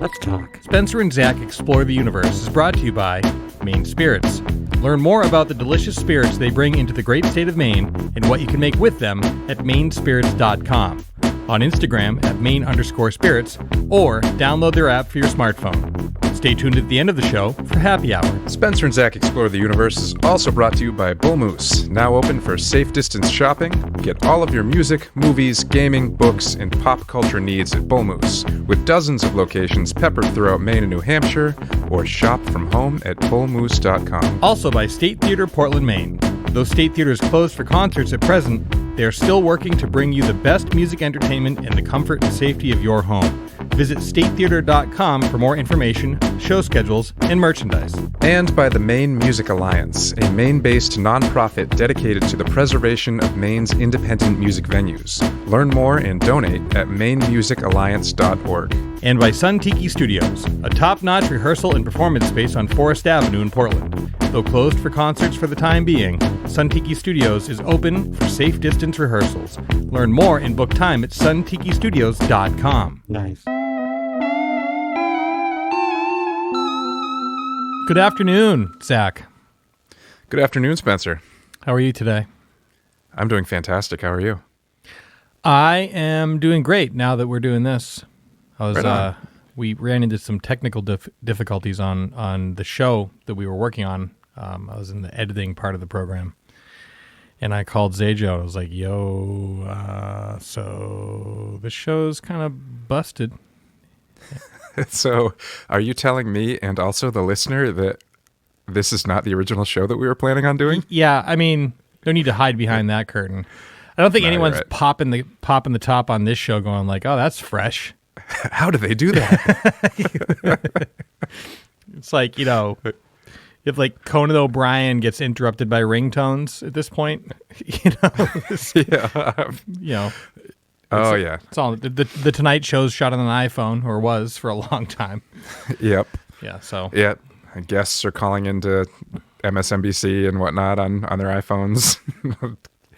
Let's talk. Spencer and Zach Explore the Universe is brought to you by Maine Spirits. Learn more about the delicious spirits they bring into the great state of Maine and what you can make with them at mainspirits.com, on Instagram at Maine_spirits, or download their app for your smartphone. Stay tuned at the end of the show for Happy Hour. Spencer and Zach Explore the Universe is also brought to you by Bull Moose, now open for safe distance shopping. Get all of your music, movies, gaming, books, and pop culture needs at Bull Moose, with dozens of locations peppered throughout Maine and New Hampshire, or shop from home at bullmoose.com. Also by State Theater, Portland, Maine. Though State Theater is closed for concerts at present, they are still working to bring you the best music entertainment in the comfort and safety of your home. Visit statetheater.com for more information, show schedules, and merchandise. And by the Maine Music Alliance, a Maine-based nonprofit dedicated to the preservation of Maine's independent music venues. Learn more and donate at mainmusicalliance.org. And by Sun Tiki Studios, a top-notch rehearsal and performance space on Forest Avenue in Portland. Though closed for concerts for the time being, Sun Tiki Studios is open for safe distance rehearsals. Learn more and book time at suntikistudios.com. Nice. Good afternoon, Zach. Good afternoon, Spencer. How are you today? I'm doing fantastic. How are you? I am doing great now that we're doing this. Right on. We ran into some technical difficulties on the show that we were working on. I was in the editing part of the program, and I called SAZETU. I was like, yo, so the show's kind of busted. So, are you telling me and also the listener that this is not the original show that we were planning on doing? Yeah, I mean, no need to hide behind that curtain. I don't think anyone's right. popping the top on this show going like, oh, that's fresh. How do they do that? It's like, if like Conan O'Brien gets interrupted by ringtones at this point, Yeah. Oh, yeah. It's all the Tonight Show's shot on an iPhone, or was for a long time. Yep. Yeah. So. Yep. Guests are calling into MSNBC and whatnot on their iPhones.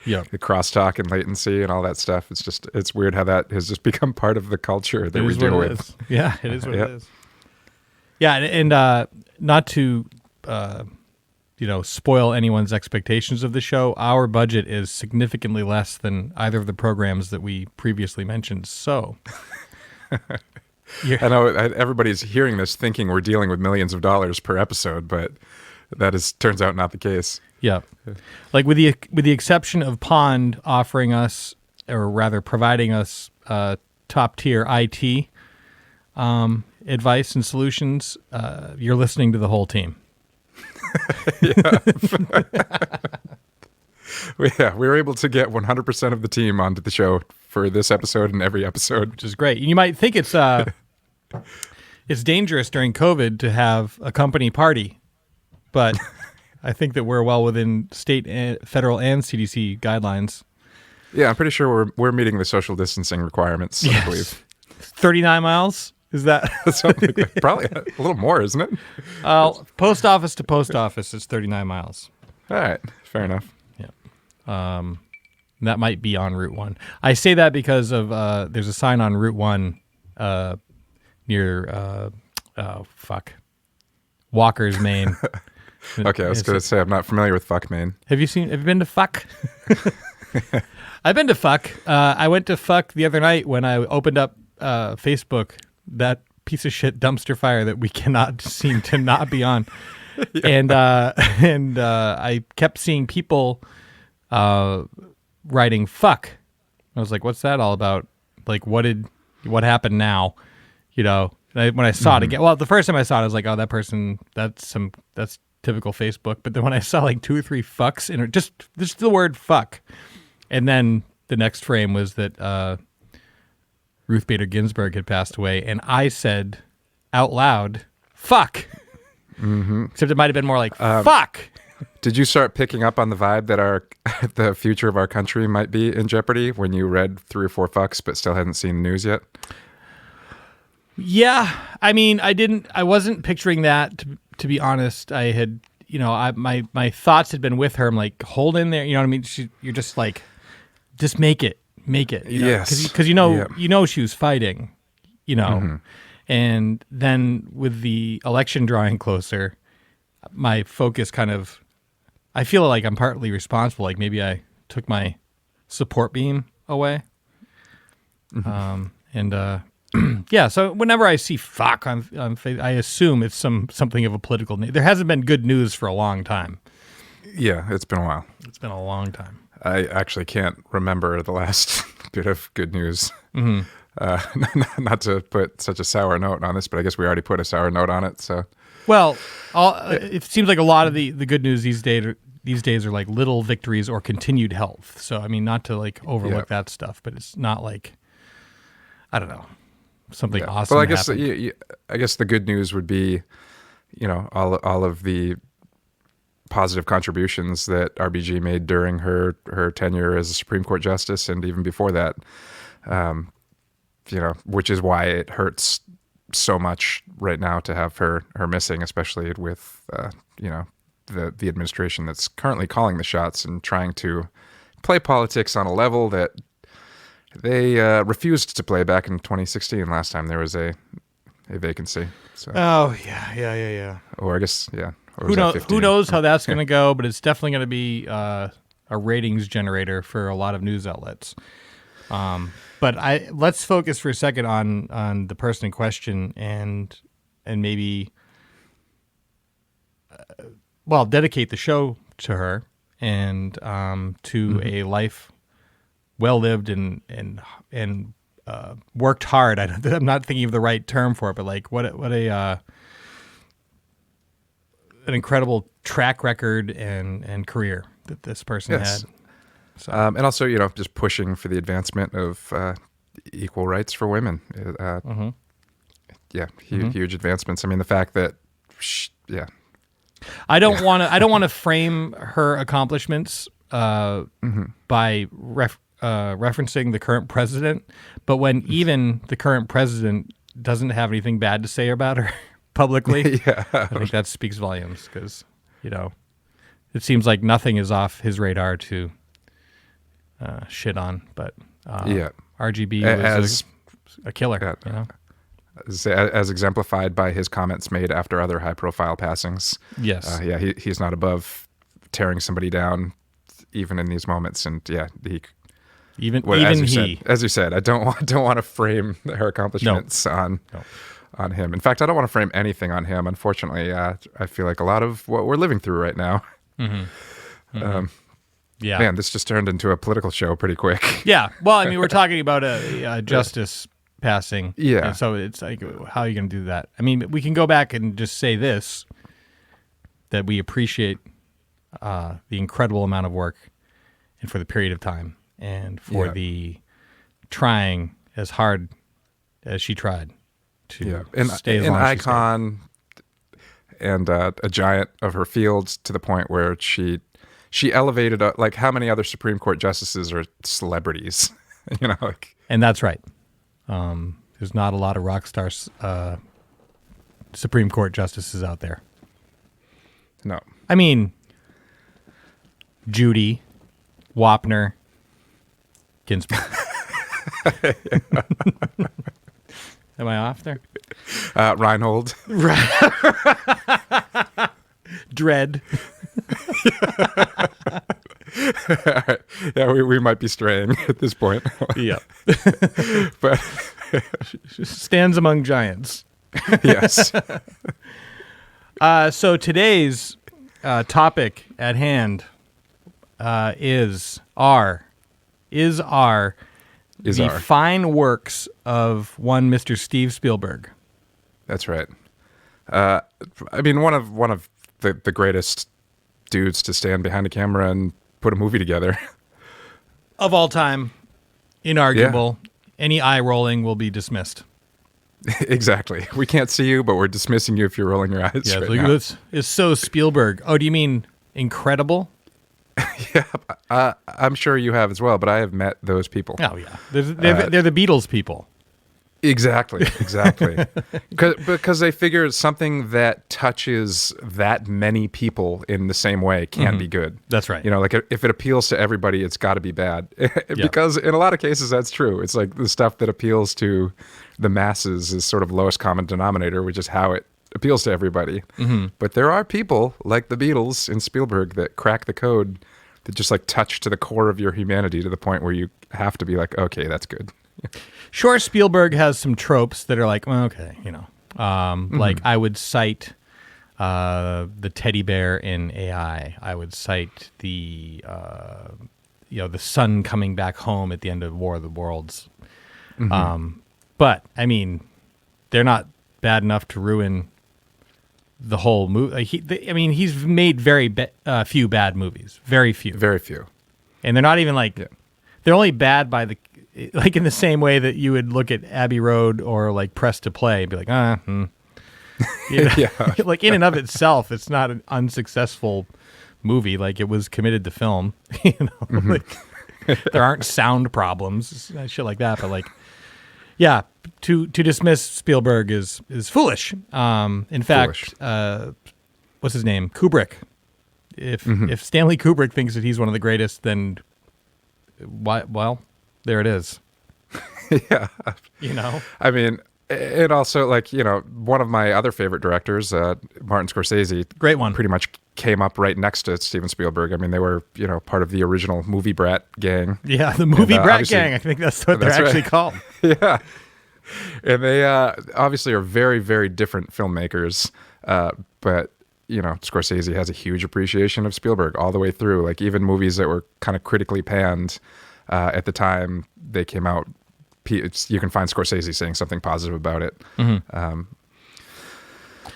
Yeah. The crosstalk and latency and all that stuff. It's weird how that has just become part of the culture that we deal with. Yeah, it is what it is. Yeah, and not to spoil anyone's expectations of the show, our budget is significantly less than either of the programs that we previously mentioned. So, I know everybody's hearing this thinking we're dealing with millions of dollars per episode, but that turns out not the case. Yeah, like with the exception of Pond offering us, or rather providing us, top tier IT advice and solutions, you're listening to the whole team. Yeah. We were able to get 100% of the team onto the show for this episode and every episode, which is great. And you might think it's dangerous during COVID to have a company party, but I think that we're well within state, federal, and CDC guidelines. Yeah, I'm pretty sure we're meeting the social distancing requirements. Yes. I believe 39 miles. Is that something like, probably a little more, isn't it? Post office to post office is 39 miles. All right, fair enough. Yeah, that might be on Route 1. I say that because of there's a sign on Route 1 near Walker's, Maine. Okay, I was going to say I'm not familiar with Fuck, Maine. Have you been to Fuck? I've been to Fuck. I went to Fuck the other night when I opened up Facebook. That piece of shit dumpster fire that we cannot seem to not be on. Yeah. And I kept seeing people writing fuck. I was like, what's that all about? Like, what happened now? When I saw it again, well, the first time I saw it, I was like, oh, that person, that's typical Facebook. But then when I saw like 2 or 3 fucks in it, just the word fuck. And then the next frame was that, Ruth Bader Ginsburg had passed away, and I said out loud, fuck. Mm-hmm. Except it might have been more like, fuck. Did you start picking up on the vibe that the future of our country might be in jeopardy when you read 3 or 4 fucks but still hadn't seen the news yet? Yeah. I mean, I wasn't picturing that, to be honest. I had, my thoughts had been with her. I'm like, hold in there. You know what I mean? You're just like, just make it. Yes. Because you know she was fighting, Mm-hmm. And then with the election drawing closer, my focus I feel like I'm partly responsible. Like maybe I took my support beam away. Yeah, so whenever I see fuck on Facebook, I assume it's something of a political nature. There hasn't been good news for a long time. Yeah, it's been a while. It's been a long time. I actually can't remember the last bit of good news. Not to put such a sour note on this, but I guess we already put a sour note on it. So, well, it seems like a lot of the good news these days are like little victories or continued health. So, I mean, not to like overlook that stuff, but it's not like, I don't know, something awesome. Well, I guess I guess the good news would be, all of the positive contributions that RBG made during her tenure as a Supreme Court justice, and even before that, which is why it hurts so much right now to have her missing, especially with the administration that's currently calling the shots and trying to play politics on a level that they refused to play back in 2016. Last time there was a vacancy. So. Oh yeah. Or I guess Or who knows how that's going to go? But it's definitely going to be a ratings generator for a lot of news outlets. But let's focus for a second on the person in question and maybe dedicate the show to her and to a life well lived and worked hard. I'm not thinking of the right term for it, but like what an incredible track record and career that this person had. So. And also, just pushing for the advancement of equal rights for women. Huge advancements. I mean, the fact that, I don't want to frame her accomplishments by referencing the current president, but when even the current president doesn't have anything bad to say about her publicly, I think that speaks volumes because, it seems like nothing is off his radar to shit on, but RGB was a killer. As exemplified by his comments made after other high-profile passings. Yes. He's not above tearing somebody down, even in these moments. And as you said, I don't want to frame her accomplishments on him. In fact, I don't want to frame anything on him. Unfortunately, I feel like a lot of what we're living through right now. Man, this just turned into a political show pretty quick. Yeah. Well, I mean, we're talking about a justice passing. Yeah. And so it's like, how are you going to do that? I mean, we can go back and just say this, that we appreciate the incredible amount of work and for the period of time and for the trying as hard as she tried to stay as long as she stayed. An icon and a giant of her field to the point where she elevated, like how many other Supreme Court justices are celebrities, And that's right. There's not a lot of rock stars Supreme Court justices out there. No. I mean, Judy, Wapner, Ginsburg. Am I off there? Reinhold. Dredd. All right. Yeah, we might be straying at this point. Yeah. But stands among giants. Yes. So today's topic at hand is the fine works of one Mr. Steve Spielberg. That's right. I mean, one of the greatest dudes to stand behind a camera and put a movie together. Of all time, inarguable. Yeah. Any eye rolling will be dismissed. Exactly. We can't see you, but we're dismissing you if you're rolling your eyes. Yeah, right look now. This is so Spielberg. Oh, do you mean incredible? Yeah, I'm sure you have as well, but I have met those people. Oh, yeah. They're the Beatles people. Exactly. Because they figure something that touches that many people in the same way can't be good. That's right. You know, like if it appeals to everybody, it's got to be bad. Because in a lot of cases, that's true. It's like the stuff that appeals to the masses is sort of lowest common denominator, which is how it appeals to everybody. But there are people like the Beatles and Spielberg that crack the code that just like touch to the core of your humanity to the point where you have to be like, okay, that's good. Sure, Spielberg has some tropes that are like, well, okay, you know. Like I would cite the teddy bear in AI. I would cite the the sun coming back home at the end of War of the Worlds. But I mean, they're not bad enough to ruin the whole movie. Like he's made very few bad movies, very few, and they're not even like they're only bad by the. Like in the same way that you would look at Abbey Road or like Press to Play and be like, You know? Like in and of itself, it's not an unsuccessful movie. Like it was committed to film. You know, like there aren't sound problems, shit like that. But like, yeah, to dismiss Spielberg is foolish. In fact, what's his name? Kubrick. If Stanley Kubrick thinks that he's one of the greatest, then why? Well. There it is. Yeah. You know? I mean, it also, like, you know, one of my other favorite directors, Martin Scorsese. Great one. Pretty much came up right next to Steven Spielberg. I mean, they were, you know, part of the original Movie Brat gang. Yeah, the Movie Brat gang. I think that's what they're actually called. Yeah. And they obviously are very, very different filmmakers. But, you know, Scorsese has a huge appreciation of Spielberg all the way through. Like, even movies that were kind of critically panned at the time they came out, you can find Scorsese saying something positive about it.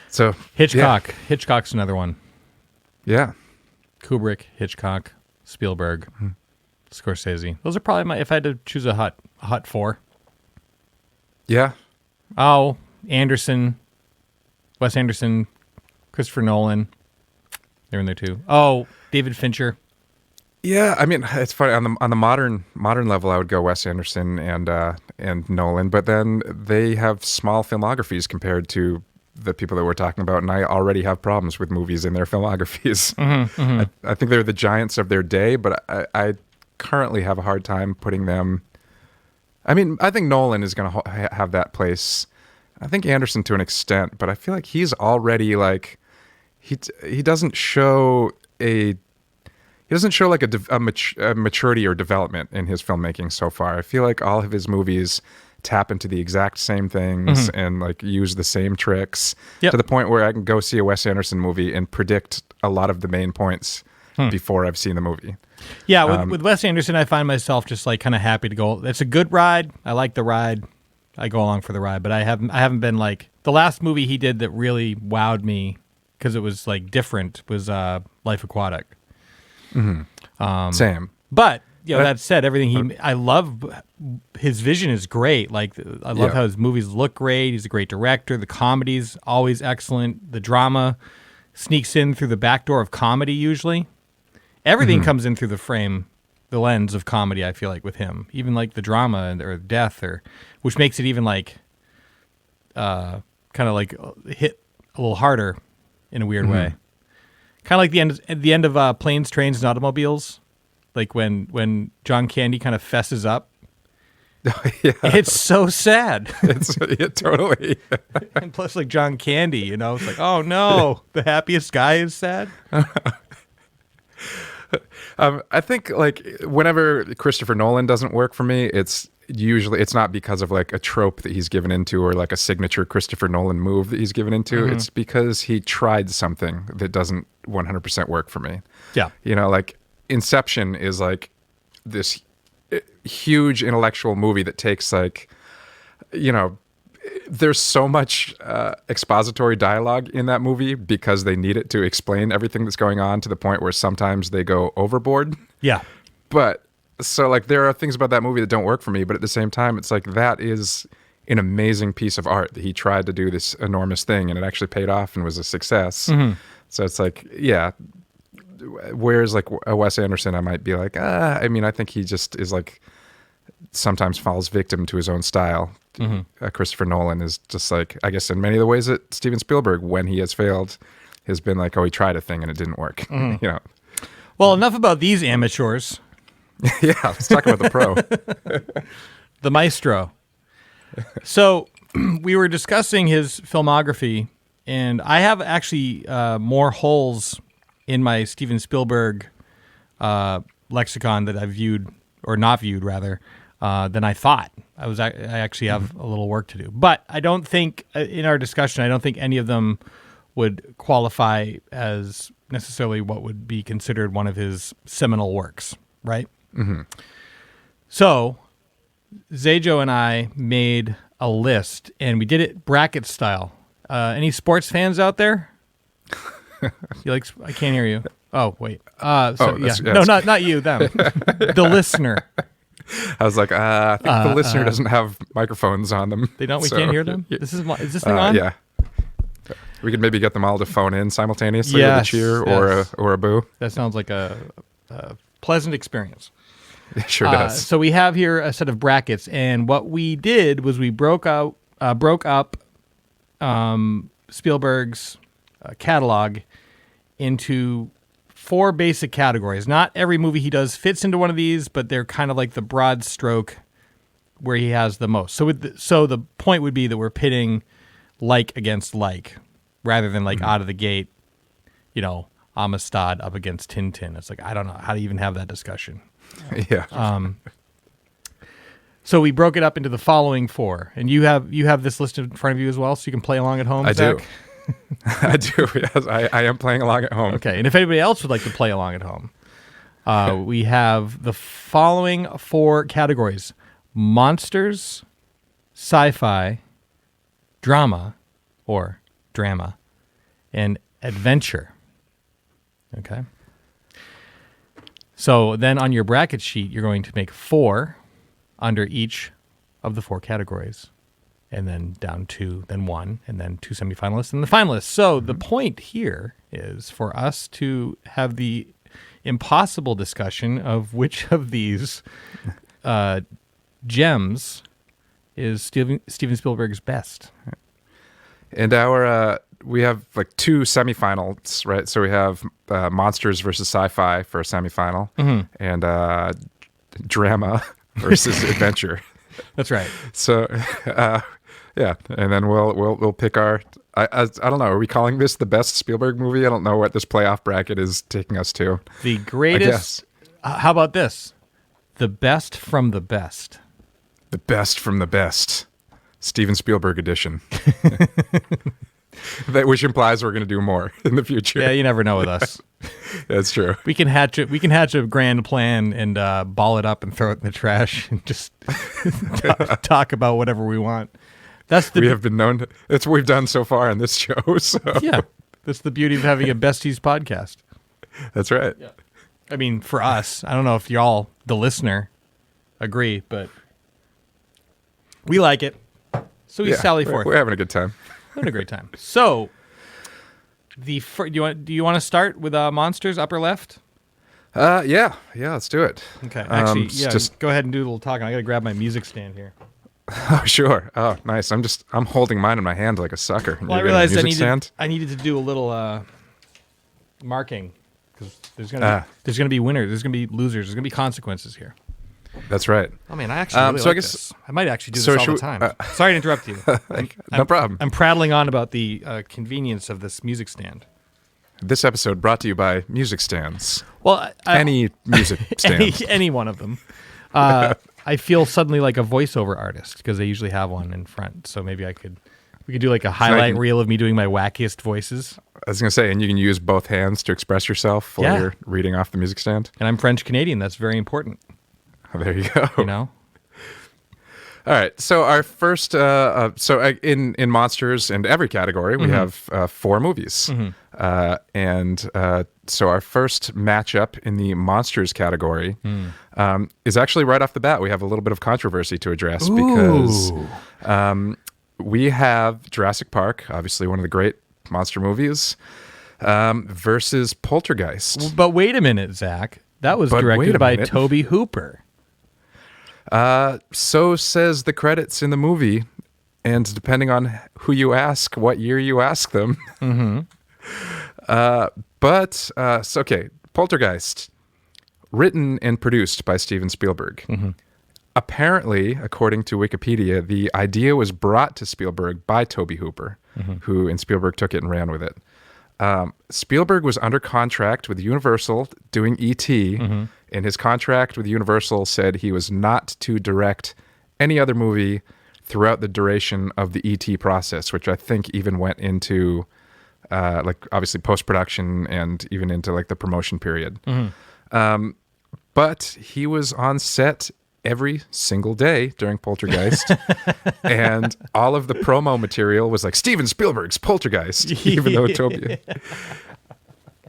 So Hitchcock. Hitchcock's another one. Yeah. Kubrick, Hitchcock, Spielberg, Scorsese. Those are probably if I had to choose a hot four. Yeah. Oh, Anderson, Wes Anderson, Christopher Nolan. They're in there too. Oh, David Fincher. Yeah, I mean, it's funny on the modern level. I would go Wes Anderson and Nolan, but then they have small filmographies compared to the people that we're talking about, and I already have problems with movies in their filmographies. I think they're the giants of their day, but I currently have a hard time putting them. I mean, I think Nolan is going to have that place. I think Anderson to an extent, but I feel like he's already like he doesn't show like a maturity or development in his filmmaking so far. I feel like all of his movies tap into the exact same things and like use the same tricks to the point where I can go see a Wes Anderson movie and predict a lot of the main points before I've seen the movie. Yeah, with Wes Anderson, I find myself just like kind of happy to go. It's a good ride. I like the ride. I go along for the ride, but I haven't been like the last movie he did that really wowed me because it was like different was Life Aquatic. Same. But that said, everything I love his vision is great. Like I love how his movies look great. He's a great director. The comedy's always excellent. The drama sneaks in through the back door of comedy usually. Everything comes in through the lens of comedy, I feel like, with him. Even like the drama or death which makes it even like kind of like hit a little harder in a weird way. Kind of like the end of Planes, Trains, and Automobiles, like when John Candy kind of fesses up. It's so sad. It's totally. And plus, like John Candy, you know, it's like, oh no, the happiest guy is sad. I think like whenever Christopher Nolan doesn't work for me, it's not because of like a trope that he's given into or like a signature Christopher Nolan move that he's given into. It's because he tried something that doesn't 100% work for me. Yeah. You know, like Inception is like this huge intellectual movie that takes like, you know, there's so much expository dialogue in that movie because they need it to explain everything that's going on to the point where sometimes they go overboard. Yeah. But so like there are things about that movie that don't work for me, but at the same time, it's like that is an amazing piece of art that he tried to do this enormous thing and it actually paid off and was a success. So it's like, yeah. Whereas like a Wes Anderson, I might be like, I mean, I think he just is like sometimes falls victim to his own style Christopher Nolan is just like, I guess in many of the ways that Steven Spielberg, when he has failed, has been like, oh, he tried a thing and it didn't work. You know. Well, enough about these amateurs. Yeah, let's talk about the pro. The maestro. So we were discussing his filmography, and I have actually more holes in my Steven Spielberg lexicon that I've viewed, or not viewed rather, than I thought. I actually have a little work to do. But I don't think, in our discussion, I don't think any of them would qualify as necessarily what would be considered one of his seminal works, right? Mm-hmm. So Zajo and I made a list, and we did it bracket style. Any sports fans out there? I can't hear you. Oh, wait. No, not you, them. The listener. I was like, I think the listener doesn't have microphones on them. They don't? We can't hear them? Is this thing on? Yeah. We could maybe get them all to phone in simultaneously with a cheer or a boo. That sounds like a pleasant experience. It sure does. So we have here a set of brackets, and what we did was we broke up Spielberg's catalog into 4 basic categories. Not every movie he does fits into one of these, but they're kind of like the broad stroke where he has the most. So the point would be that we're pitting like against like, rather than like out of the gate, Amistad up against Tintin. It's like, I don't know how to even have that discussion. Yeah. So we broke it up into the following 4, and you have this list in front of you as well, so you can play along at home. I Zach? do. I do. Yes, I am playing along at home. Okay, and if anybody else would like to play along at home, we have the following 4 categories: monsters, sci-fi, drama, and adventure. Okay. So then on your bracket sheet, you're going to make 4 under each of the 4 categories, and then down 2, then 1, and then 2 semifinalists, and the finalists. So the point here is for us to have the impossible discussion of which of these gems is Steven Spielberg's best. And we have like 2 semifinals, right? So we have monsters versus sci-fi for a semifinal, and drama versus adventure. That's right. So, yeah, and then we'll pick our. I don't know. Are we calling this the best Spielberg movie? I don't know what this playoff bracket is taking us to. The greatest. How about this? The best from the best. The best from the best. Steven Spielberg edition. Which implies we're going to do more in the future. Yeah, you never know with us. That's true. We can hatch a grand plan and ball it up and throw it in the trash and just talk about whatever we want. We have been known to, that's what we've done so far on this show. So. Yeah, that's the beauty of having a besties podcast. That's right. Yeah. I mean, for us, I don't know if y'all, the listener, agree, but we like it. So we sally forth. We're having a good time. Having a great time. So, do you want to start with monsters, upper left? Yeah, let's do it. Okay, actually, just go ahead and do a little talking. I got to grab my music stand here. Oh, sure. Oh, nice. I'm holding mine in my hand like a sucker. Well, I realized I needed to do a little marking because there's gonna be winners, there's gonna be losers, there's gonna be consequences here. That's right. Oh man, I actually really like this. I might actually do this all the time. Sorry to interrupt you. No problem. I'm prattling on about the convenience of this music stand. This episode brought to you by music stands. Well, any music stand, any one of them. I feel suddenly like a voiceover artist because they usually have one in front. So maybe we could do like a highlight reel of me doing my wackiest voices. I was going to say, and you can use both hands to express yourself while you're reading off the music stand. And I'm French Canadian. That's very important. Oh, there you go. You know? All right. So our first, in monsters and every category, we have 4 movies. So our first matchup in the monsters category is actually right off the bat. We have a little bit of controversy to address because we have Jurassic Park, obviously one of the great monster movies, versus Poltergeist. But wait a minute, Zach. That was directed by Tobe Hooper. So says the credits in the movie, and depending on who you ask, what year you ask them. Mm-hmm. Okay, Poltergeist, written and produced by Steven Spielberg. Mm-hmm. Apparently, according to Wikipedia, the idea was brought to Spielberg by Tobe Hooper, who and Spielberg took it and ran with it. Spielberg was under contract with Universal doing E.T., and his contract with Universal said he was not to direct any other movie throughout the duration of the E.T. process, which I think even went into like obviously post-production and even into like the promotion period. But he was on set every single day during Poltergeist, and all of the promo material was like Steven Spielberg's Poltergeist, even though Toby.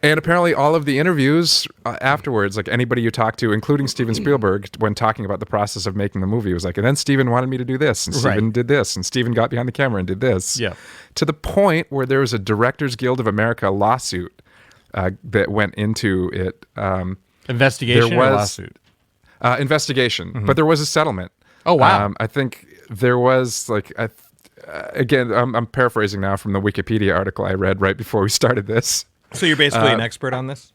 And apparently all of the interviews afterwards, like anybody you talk to, including Steven Spielberg, when talking about the process of making the movie, was like, and then Steven wanted me to do this, and Steven did this, and Steven got behind the camera and did this. Yeah. To the point where there was a Directors Guild of America lawsuit that went into it. Investigation or lawsuit? Investigation, but there was a settlement. Oh, wow. I think there was like, again, I'm paraphrasing now from the Wikipedia article I read right before we started this. So you're basically an expert on this?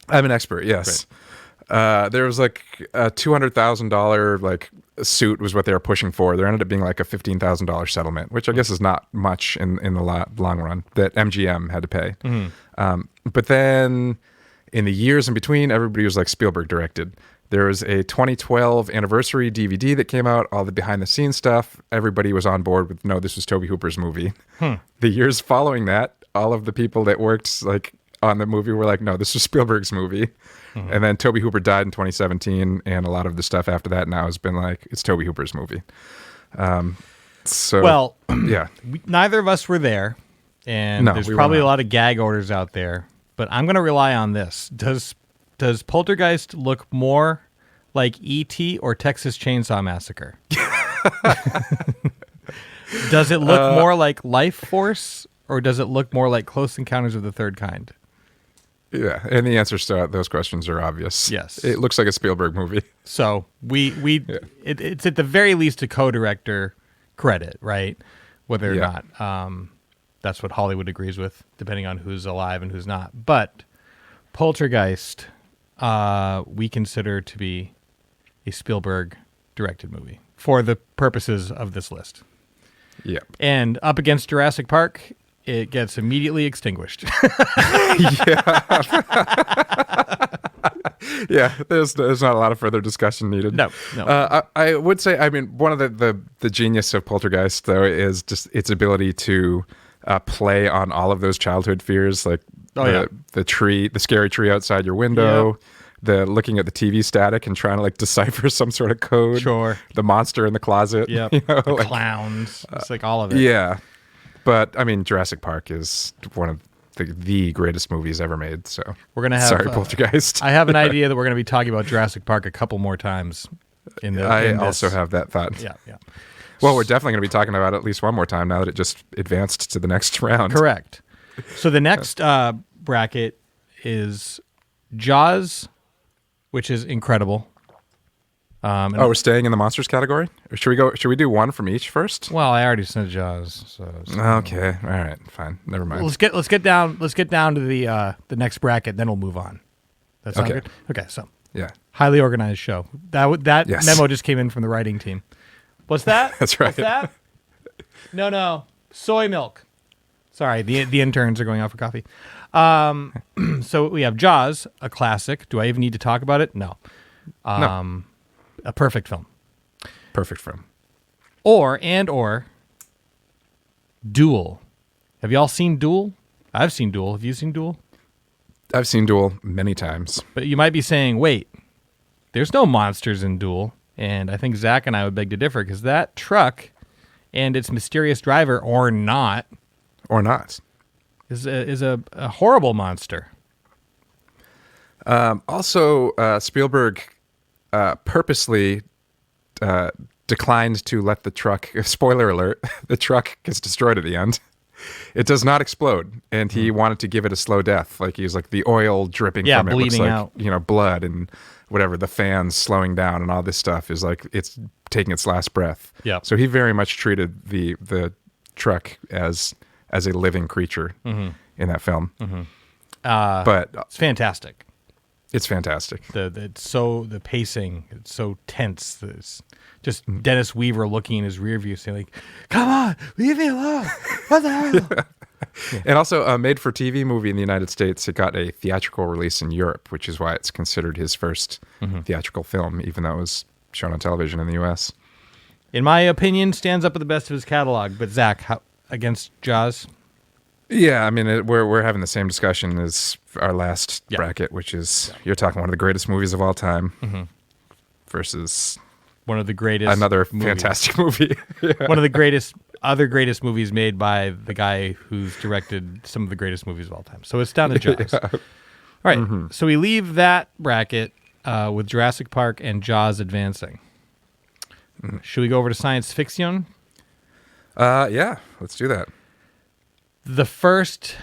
I'm an expert, yes. There was like a $200,000 like suit was what they were pushing for. There ended up being like a $15,000 settlement, which I guess is not much in the long run that MGM had to pay. But then in the years in between, everybody was like Spielberg directed. There was a 2012 anniversary DVD that came out, all the behind the scenes stuff. Everybody was on board with, no, this was Tobe Hooper's movie. The years following that, all of the people that worked like on the movie were like, no, this was Spielberg's movie. And then Tobe Hooper died in 2017, and a lot of the stuff after that now has been like, it's Tobe Hooper's movie. Well, yeah, neither of us were there, and there's probably a lot of gag orders out there, but I'm going to rely on this. Does Poltergeist look more like E.T. or Texas Chainsaw Massacre? Does it look more like Life Force, or does it look more like Close Encounters of the Third Kind? Yeah, and the answers to those questions are obvious. Yes. It looks like a Spielberg movie. So it's at the very least a co-director credit, right? Whether or not. That's what Hollywood agrees with, depending on who's alive and who's not. But Poltergeist, we consider to be a Spielberg-directed movie for the purposes of this list. Yep. And up against Jurassic Park, it gets immediately extinguished. Yeah, there's not a lot of further discussion needed. No. I would say, I mean, one of the genius of Poltergeist, though, is just its ability to play on all of those childhood fears, like the scary tree outside your window, the looking at the TV static and trying to like decipher some sort of code. Sure. The monster in the closet. Yep. You know, the clowns. It's like all of it. Yeah. But I mean, Jurassic Park is one of the greatest movies ever made. So we're gonna have. Sorry, Poltergeist. I have an idea that we're gonna be talking about Jurassic Park a couple more times. I also have that thought. Yeah. Well, we're definitely going to be talking about it at least one more time now that it just advanced to the next round. Correct. So the next bracket is Jaws, which is incredible. We're staying in the monsters category? Or should we do one from each first? Well, I already said Jaws. So okay. All right. Fine. Never mind. Let's get down to the next bracket, then we'll move on. That sound good? Okay. So yeah, highly organized show. That Yes. memo just came in from the writing team. What's that? That's right. What's that? No. Soy milk. Sorry, the interns are going out for coffee. So we have Jaws, a classic. Do I even need to talk about it? No. No. A perfect film. Perfect film. Or Duel. Have y'all seen Duel? I've seen Duel. Have you seen Duel? I've seen Duel many times. But you might be saying, wait, there's no monsters in Duel. And I think Zach and I would beg to differ, because that truck and its mysterious driver, or not, is a horrible monster. Also, Spielberg purposely declined to let the truck, spoiler alert, the truck gets destroyed at the end. It does not explode, and he wanted to give it a slow death. Like, he was like, the oil dripping from it looks like, out. Blood, and whatever, the fans slowing down and all this stuff is like it's taking its last breath. Yeah. So he very much treated the truck as a living creature in that film. But It's fantastic. it's fantastic. The pacing, it's so tense. It's just Dennis Weaver looking in his rear view saying like, "Come on, leave me alone. What the hell?" And also a made-for-TV movie in the United States. It got a theatrical release in Europe, which is why it's considered his first theatrical film, even though it was shown on television in the U.S. In my opinion, stands up with the best of his catalog. But Zach, how, against Jaws? Yeah, I mean, we're having the same discussion as our last bracket, which is you're talking one of the greatest movies of all time versus One of the greatest. another movies. fantastic movie. Yeah. One of the other greatest movies made by the guy who's directed some of the greatest movies of all time. So it's down to Jaws. All right, so we leave that bracket with Jurassic Park and Jaws advancing. Should we go over to science fiction? Yeah, let's do that. The first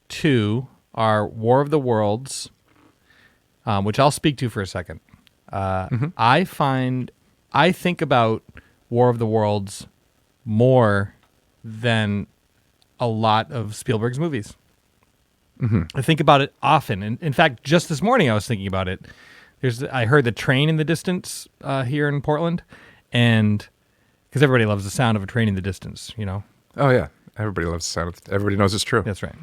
two are War of the Worlds, which I'll speak to for a second. I think about War of the Worlds more than a lot of Spielberg's movies. I think about it often. And in fact, just this morning I was thinking about it. I heard the train in the distance here in Portland, and because everybody loves the sound of a train in the distance, you know. Oh yeah, everybody loves the sound. Everybody knows it's true. That's right.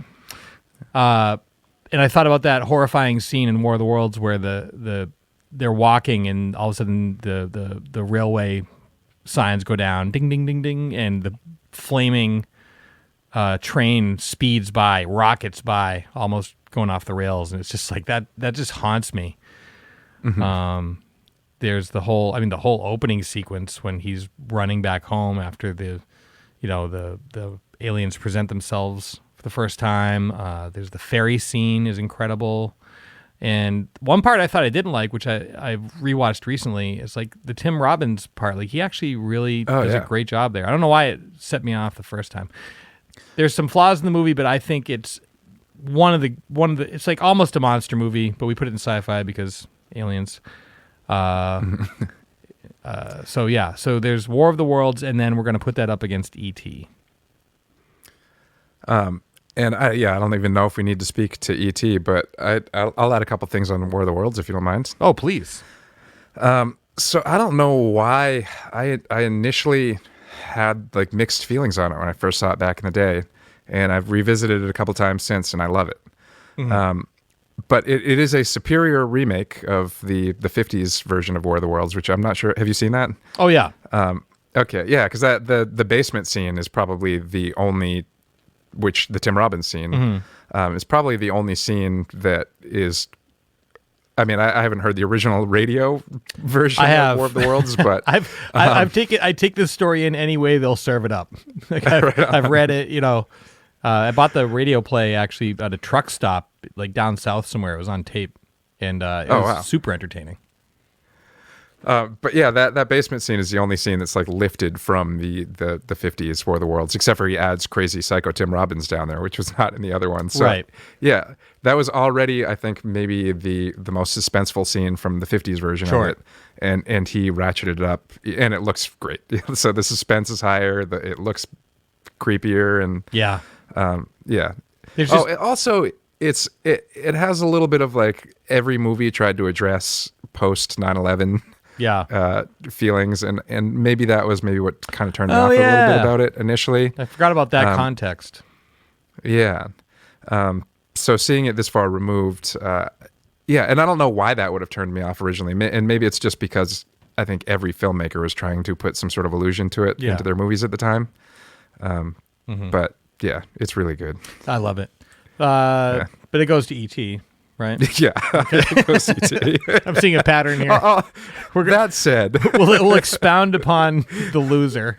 And I thought about that horrifying scene in War of the Worlds where they're walking and all of a sudden the railway signs go down, ding ding ding ding, and the flaming train speeds by, rockets by, almost going off the rails, and it's just like that just haunts me. There's the whole opening sequence when he's running back home after the aliens present themselves for the first time. There's the ferry scene is incredible. And one part I thought I didn't like, which I rewatched recently, is like the Tim Robbins part. Like he actually really does a great job there. I don't know why it set me off the first time. There's some flaws in the movie, but I think it's one of the it's like almost a monster movie, but we put it in sci-fi because aliens. So there's War of the Worlds, and then we're going to put that up against E.T. And I don't even know if we need to speak to E.T., but I'll add a couple things on War of the Worlds if you don't mind. Oh, please. So I don't know why I initially had like mixed feelings on it when I first saw it back in the day, and I've revisited it a couple times since, and I love it. But it is a superior remake of the 50s version of War of the Worlds, which I'm not sure. Have you seen that? Oh, yeah. Okay, yeah, because the basement scene is probably the only, which the Tim Robbins scene is probably the only scene that is. I mean, I haven't heard the original radio version of War of the Worlds, but I take this story in any way they'll serve it up. Like I've read it, you know. I bought the radio play actually at a truck stop, like down south somewhere. It was on tape, and it was super entertaining. But yeah, that basement scene is the only scene that's like lifted from the 50s War of the Worlds, except for he adds crazy psycho Tim Robbins down there, which was not in the other one. So, right. Yeah, that was already, I think, maybe the most suspenseful scene from the 50s version of it. And he ratcheted it up, and it looks great. So the suspense is higher, it looks creepier, and yeah. It also it has a little bit of like every movie tried to address post 9/11 feelings, and maybe that was what kind of turned me off a little bit about it initially. I forgot about that context. Yeah. So seeing it this far removed, and I don't know why that would have turned me off originally, and maybe it's just because I think every filmmaker was trying to put some sort of allusion to it into their movies at the time. But yeah, it's really good. I love it. But it goes to E.T., right? Yeah. It goes to E.T. I'm seeing a pattern here. That said, we'll expound upon the loser.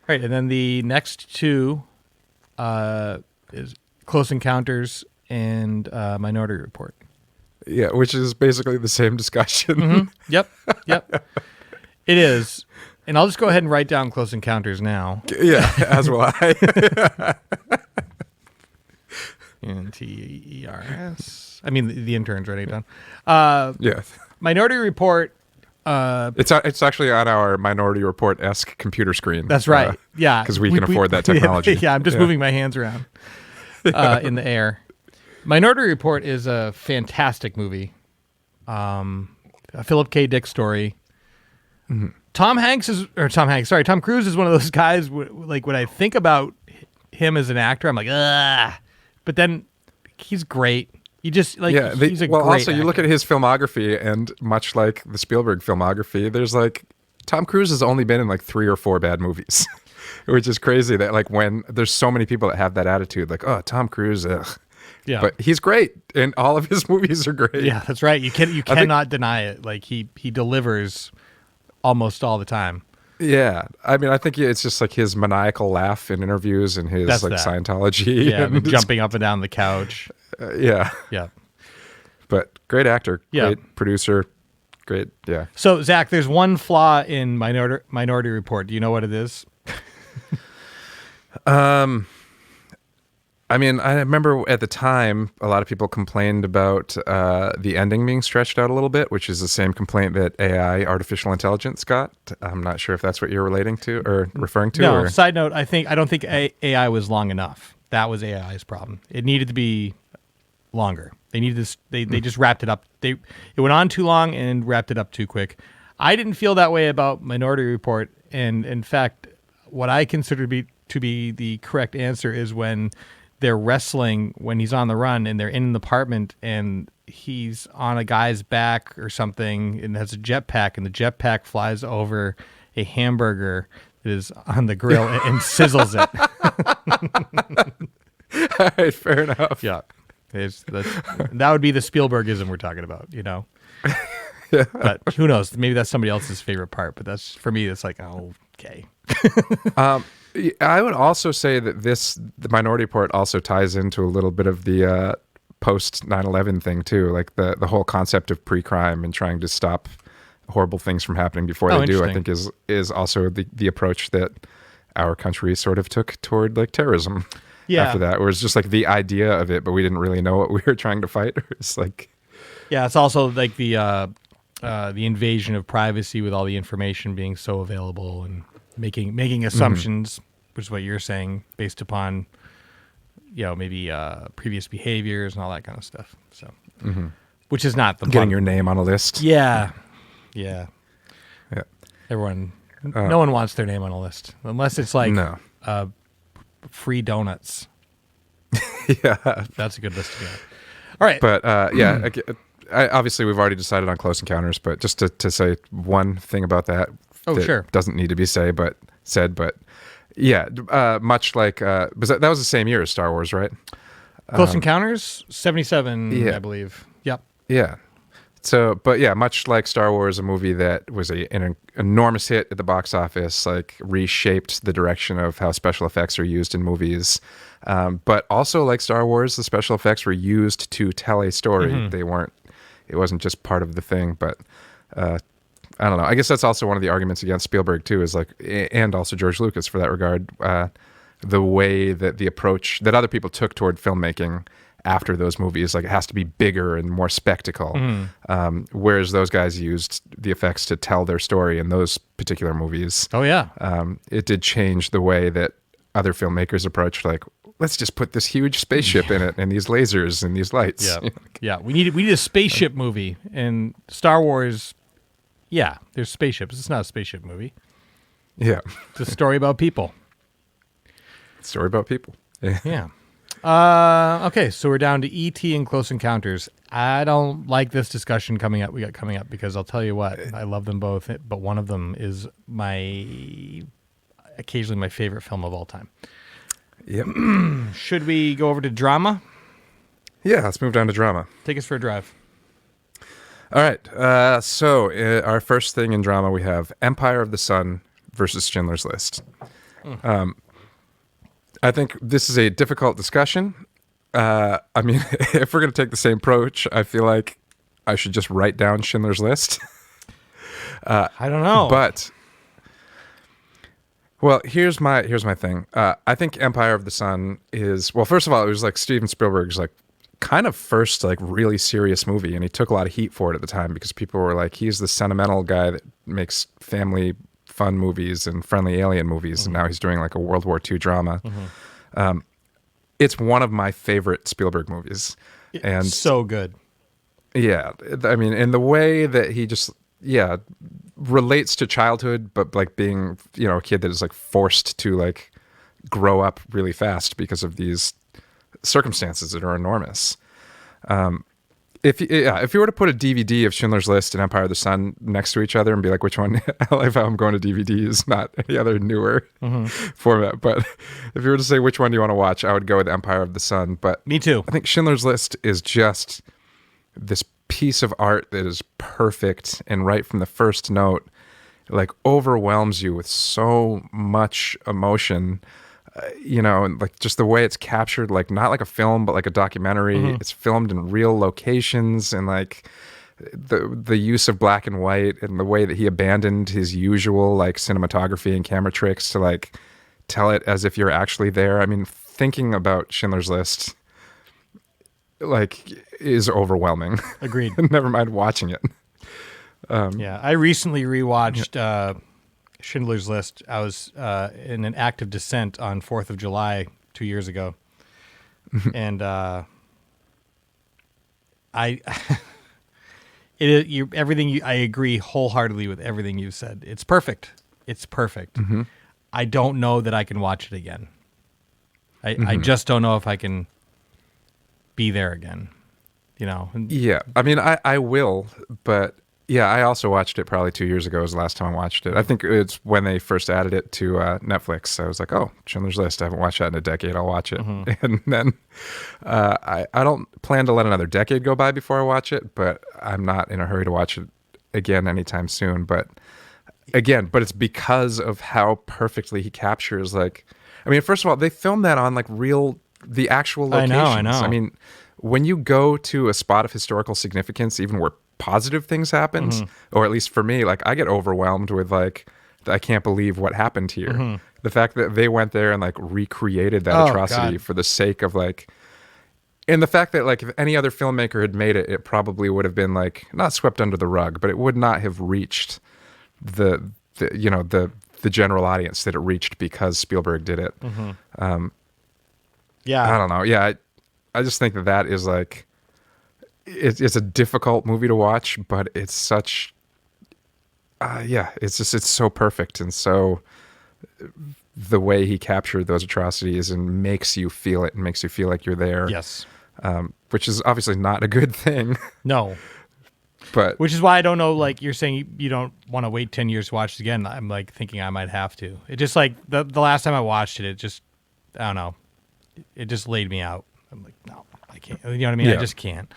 Right, and then the next two is Close Encounters and Minority Report. Yeah, which is basically the same discussion. Yep. It is. And I'll just go ahead and write down Close Encounters now. Yeah, as will I. INTERS. I mean, the interns writing it down. Yeah. Minority Report. It's actually on our Minority Report-esque computer screen. That's right. Yeah. Because we can afford that technology. Yeah, I'm just moving my hands around in the air. Minority Report is a fantastic movie. A Philip K. Dick story. Mm-hmm. Tom Cruise is one of those guys, like, when I think about him as an actor, I'm like, ugh. But then he's great. You just, like, he's a great also, actor. you look at his filmography, and much like the Spielberg filmography, there's, like, Tom Cruise has only been in, like, 3 or 4 bad movies, which is crazy that, like, when there's so many people that have that attitude, like, oh, Tom Cruise, ugh. Yeah. But he's great, and all of his movies are great. Yeah, that's right. You cannot deny it. Like, he delivers almost all the time. Yeah, I mean, I think it's just like his maniacal laugh in interviews and his Scientology. Yeah, and jumping up and down the couch. Yeah. But great actor, great producer, great. Yeah. So Zach, there's one flaw in Minority Report. Do you know what it is? I mean, I remember at the time, a lot of people complained about the ending being stretched out a little bit, which is the same complaint that AI, artificial intelligence, got. I'm not sure if that's what you're relating to or referring to. No, side note, I don't think AI was long enough. That was AI's problem. It needed to be longer. They needed this. They just wrapped it up. It went on too long and wrapped it up too quick. I didn't feel that way about Minority Report, and in fact, what I consider to be the correct answer is when they're wrestling, when he's on the run and they're in an apartment and he's on a guy's back or something and has a jetpack, and the jetpack flies over a hamburger that is on the grill and sizzles it. All right, fair enough. Yeah. That would be the Spielbergism we're talking about, you know? Yeah. But who knows? Maybe that's somebody else's favorite part, but that's, for me, it's like, oh, okay. I would also say that the Minority Report also ties into a little bit of the post 9/11 thing too, like the whole concept of pre-crime and trying to stop horrible things from happening before they do. I think is also the approach that our country sort of took toward like terrorism. Yeah. After that, where it's just like the idea of it, but we didn't really know what we were trying to fight. It's like, yeah, it's also like the invasion of privacy with all the information being so available and making assumptions, which is what you're saying, based upon, you know, maybe previous behaviors and all that kind of stuff. So, which is not the getting your name on a list. Yeah. Everyone, no one wants their name on a list unless it's like free donuts. Yeah, that's a good list to get. All right, but obviously we've already decided on Close Encounters, but just to say one thing about that. Doesn't need to be said, but yeah, much like that was the same year as Star Wars, right? Close Encounters, 77, I believe. Yep. Yeah. So, but yeah, much like Star Wars, a movie that was an enormous hit at the box office, like reshaped the direction of how special effects are used in movies. But also like Star Wars, the special effects were used to tell a story. It wasn't just part of the thing, but I don't know. I guess that's also one of the arguments against Spielberg too, is like, and also George Lucas for that regard, the way that the approach that other people took toward filmmaking after those movies, like it has to be bigger and more spectacle. Whereas those guys used the effects to tell their story in those particular movies. Oh yeah. It did change the way that other filmmakers approached, like, let's just put this huge spaceship in it and these lasers and these lights. Yeah. Yeah. We need a spaceship movie, and Star Wars. Yeah, there's spaceships. It's not a spaceship movie. Yeah. It's a story about people. Story about people. Yeah. Okay, so we're down to E.T. and Close Encounters. I don't like this discussion coming up because I'll tell you what, I love them both, but one of them is occasionally my favorite film of all time. Yep. Should we go over to drama? Yeah, let's move down to drama. Take us for a drive. All right. So our first thing in drama, we have Empire of the Sun versus Schindler's List. I think this is a difficult discussion. I mean, if we're going to take the same approach, I feel like I should just write down Schindler's List. I don't know. But Well, here's my thing. I think Empire of the Sun is, well, first of all, it was like Steven Spielberg's like kind of first like really serious movie, and he took a lot of heat for it at the time because people were like, he's the sentimental guy that makes family fun movies and friendly alien movies, and now he's doing like a World War II drama. It's one of my favorite Spielberg movies, and So good. yeah, I mean, in the way that he just relates to childhood, but like being, a kid that is like forced to like grow up really fast because of these circumstances that are enormous. If you were to put a DVD of Schindler's List and Empire of the Sun next to each other and be like, which one? I like how I'm going to DVDs, not any other newer format. But if you were to say which one do you want to watch, I would go with Empire of the Sun. But Me too. I think Schindler's List is just this piece of art that is perfect, and right from the first note, like overwhelms you with so much emotion. And like just the way it's captured, like not like a film, but like a documentary. It's filmed in real locations, and like the use of black and white, and the way that he abandoned his usual like cinematography and camera tricks to like tell it as if you're actually there. I mean, thinking about Schindler's List like is overwhelming. Agreed. Never mind watching it. I recently rewatched Schindler's List. I was in an act of descent on 4th of July 2 years ago. And I agree wholeheartedly with everything you said. It's perfect. It's perfect. I don't know that I can watch it again. I just don't know if I can be there again. Yeah. I mean, I will, but yeah, I also watched it probably 2 years ago was the last time I watched it. I think it's when they first added it to Netflix. I was like, oh, Schindler's List. I haven't watched that in a decade. I'll watch it. And then I don't plan to let another decade go by before I watch it, but I'm not in a hurry to watch it again anytime soon. But it's because of how perfectly he captures, like, I mean, first of all, they filmed that on like the actual locations. I know. I mean, when you go to a spot of historical significance, even where positive things happened, or at least for me, like I get overwhelmed with like, I can't believe what happened here. The fact that they went there and like recreated that atrocity for the sake of like, and the fact that like if any other filmmaker had made it, it probably would have been like not swept under the rug, but it would not have reached the general audience that it reached because Spielberg did it. I don't know. Yeah, I just think that is like, it's a difficult movie to watch, but it's such, it's so perfect, and so the way he captured those atrocities and makes you feel it and makes you feel like you're there. Yes. Which is obviously not a good thing. No. But which is why I don't know, like you're saying you don't want to wait 10 years to watch it again. I'm like thinking I might have to. It just like the last time I watched it, I don't know. It just laid me out. I'm like, no, I can't. You know what I mean? Yeah. I just can't.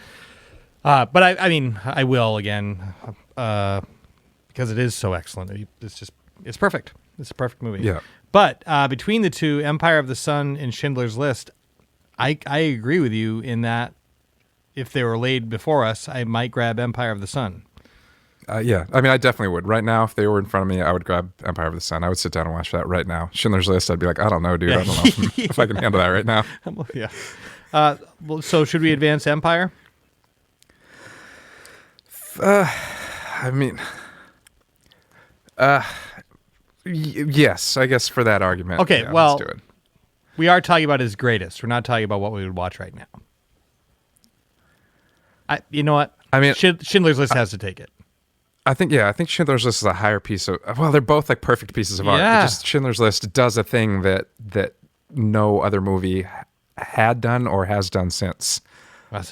But I mean, I will again because it is so excellent. It's perfect. It's a perfect movie. Yeah. But between the two, Empire of the Sun and Schindler's List, I agree with you in that if they were laid before us, I might grab Empire of the Sun. Yeah. I mean, I definitely would. Right now, if they were in front of me, I would grab Empire of the Sun. I would sit down and watch that right now. Schindler's List, I'd be like, I don't know, dude. I don't know if I can handle that right now. Yeah. So should we advance Empire? I mean, yes, I guess for that argument. Okay, yeah, well, let's do it. We are talking about his greatest. We're not talking about what we would watch right now. You know what? I mean, Schindler's List has to take it. I think Schindler's List is a higher piece of. Well, they're both like perfect pieces of art. But just Schindler's List does a thing that no other movie had done or has done since,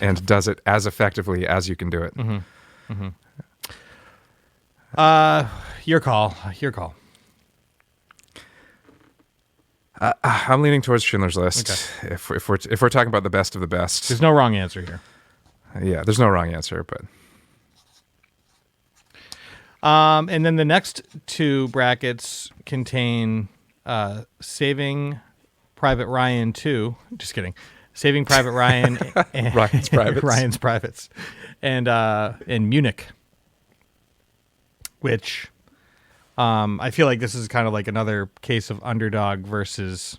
and does it as effectively as you can do it. Your call. I'm leaning towards Schindler's List. Okay. If we're talking about the best of the best, There's no wrong answer here. Yeah, there's no wrong answer, but. And then the next two brackets contain Saving Private Ryan 2. Just kidding. Saving Private Ryan and Ryan's Privates. Ryan's Privates. And Munich. Which I feel like this is kind of like another case of underdog versus,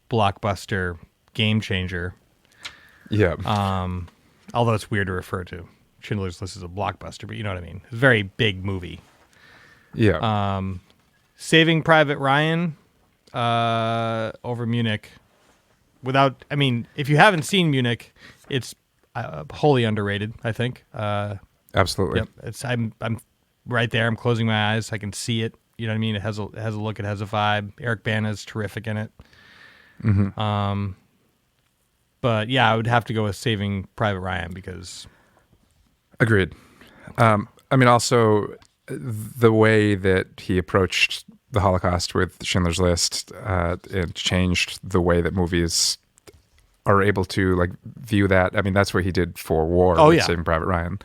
blockbuster game changer. Yeah. Although it's weird to refer to Schindler's List as a blockbuster, but you know what I mean. It's a very big movie. Yeah. Saving Private Ryan over Munich. If you haven't seen Munich, it's wholly underrated, I think. Absolutely. Yep. I'm right there. I'm closing my eyes. I can see it. You know what I mean? It has a look. It has a vibe. Eric Bana's terrific in it. Mm-hmm. But yeah, I would have to go with Saving Private Ryan because. Agreed. Also the way that he approached the Holocaust with Schindler's List, it changed the way that movies are able to view that. I mean, that's what he did for war. Oh, with yeah. Saving Private Ryan.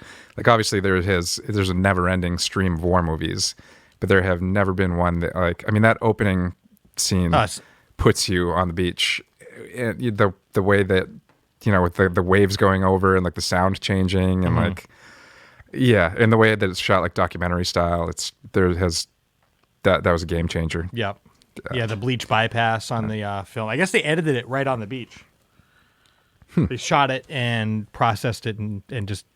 Obviously there's a never-ending stream of war movies, but there have never been one that that opening scene puts you on the beach. And the way that with the waves going over and the sound changing and and the way that it's shot documentary style, that was a game changer. Yeah. The bleach bypass on the film. I guess they edited it right on the beach. They shot it and processed it and just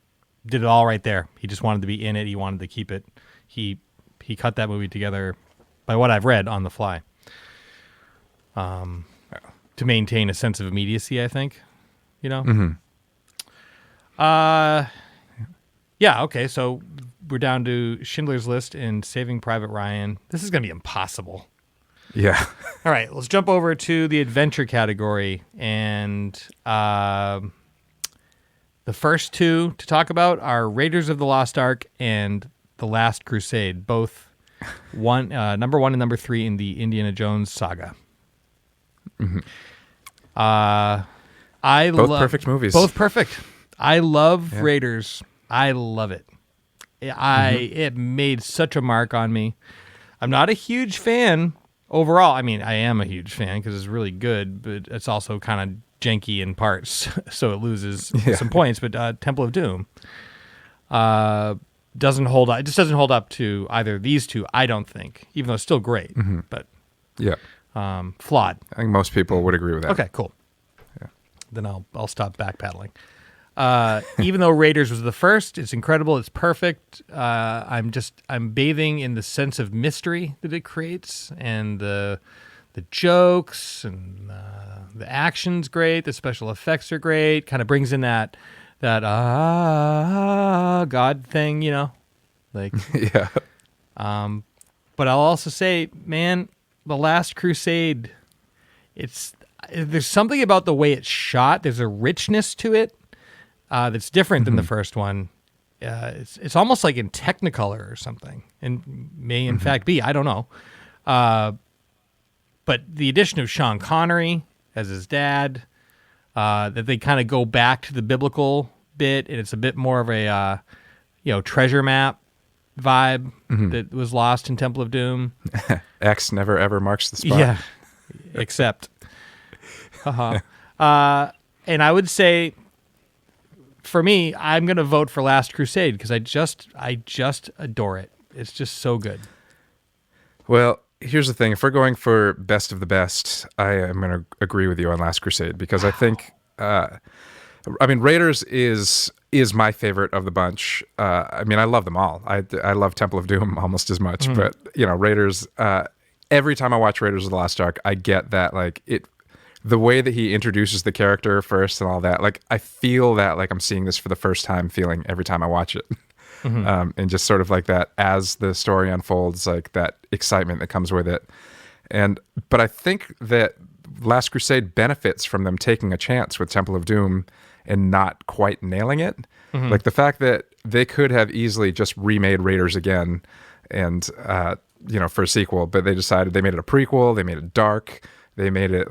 did it all right there. He just wanted to be in it. He wanted to keep it. He cut that movie together, by what I've read, on the fly. To maintain a sense of immediacy, I think. Mm-hmm. Yeah, okay, so we're down to Schindler's List and Saving Private Ryan. This is going to be impossible. Yeah. All right, let's jump over to the adventure category. And the first two to talk about are Raiders of the Lost Ark and The Last Crusade, both number 1 and number 3 in the Indiana Jones saga. Mm-hmm. Both perfect movies. Both perfect. I love Raiders. I love it. It made such a mark on me. I'm not a huge fan overall. I mean, I am a huge fan because it's really good, but it's also kind of janky in parts, so it loses some points. But Temple of Doom doesn't hold up. It just doesn't hold up to either of these two, I don't think, even though it's still great. Mm-hmm. But I flawed. think most people would agree with that. Okay, cool. Yeah. Then I'll stop backpedaling. Even though Raiders was the first, it's incredible. It's perfect. I'm bathing in the sense of mystery that it creates, and the jokes and the action's great. The special effects are great. Kind of brings in that God thing, Yeah. But I'll also say, man, The Last Crusade. There's something about the way it's shot. There's a richness to it. That's different than the first one. It's almost like in Technicolor or something, and may in fact be. I don't know. But the addition of Sean Connery as his dad, that they kind of go back to the biblical bit, and it's a bit more of a treasure map vibe that was lost in Temple of Doom. X never ever marks the spot. Yeah, except. And I would say, for me, I'm going to vote for Last Crusade because I just adore it. It's just so good. Well, here's the thing. If we're going for best of the best, I am going to agree with you on Last Crusade because I think, Raiders is my favorite of the bunch. I love them all. I love Temple of Doom almost as much, but Raiders. Every time I watch Raiders of the Lost Ark, I get that the way that he introduces the character first and all that, I feel that I'm seeing this for the first time feeling every time I watch it. And just sort of that as the story unfolds, that excitement that comes with it. But I think that Last Crusade benefits from them taking a chance with Temple of Doom and not quite nailing it. The fact that they could have easily just remade Raiders again and, for a sequel, but they decided they made it a prequel, they made it dark, they made it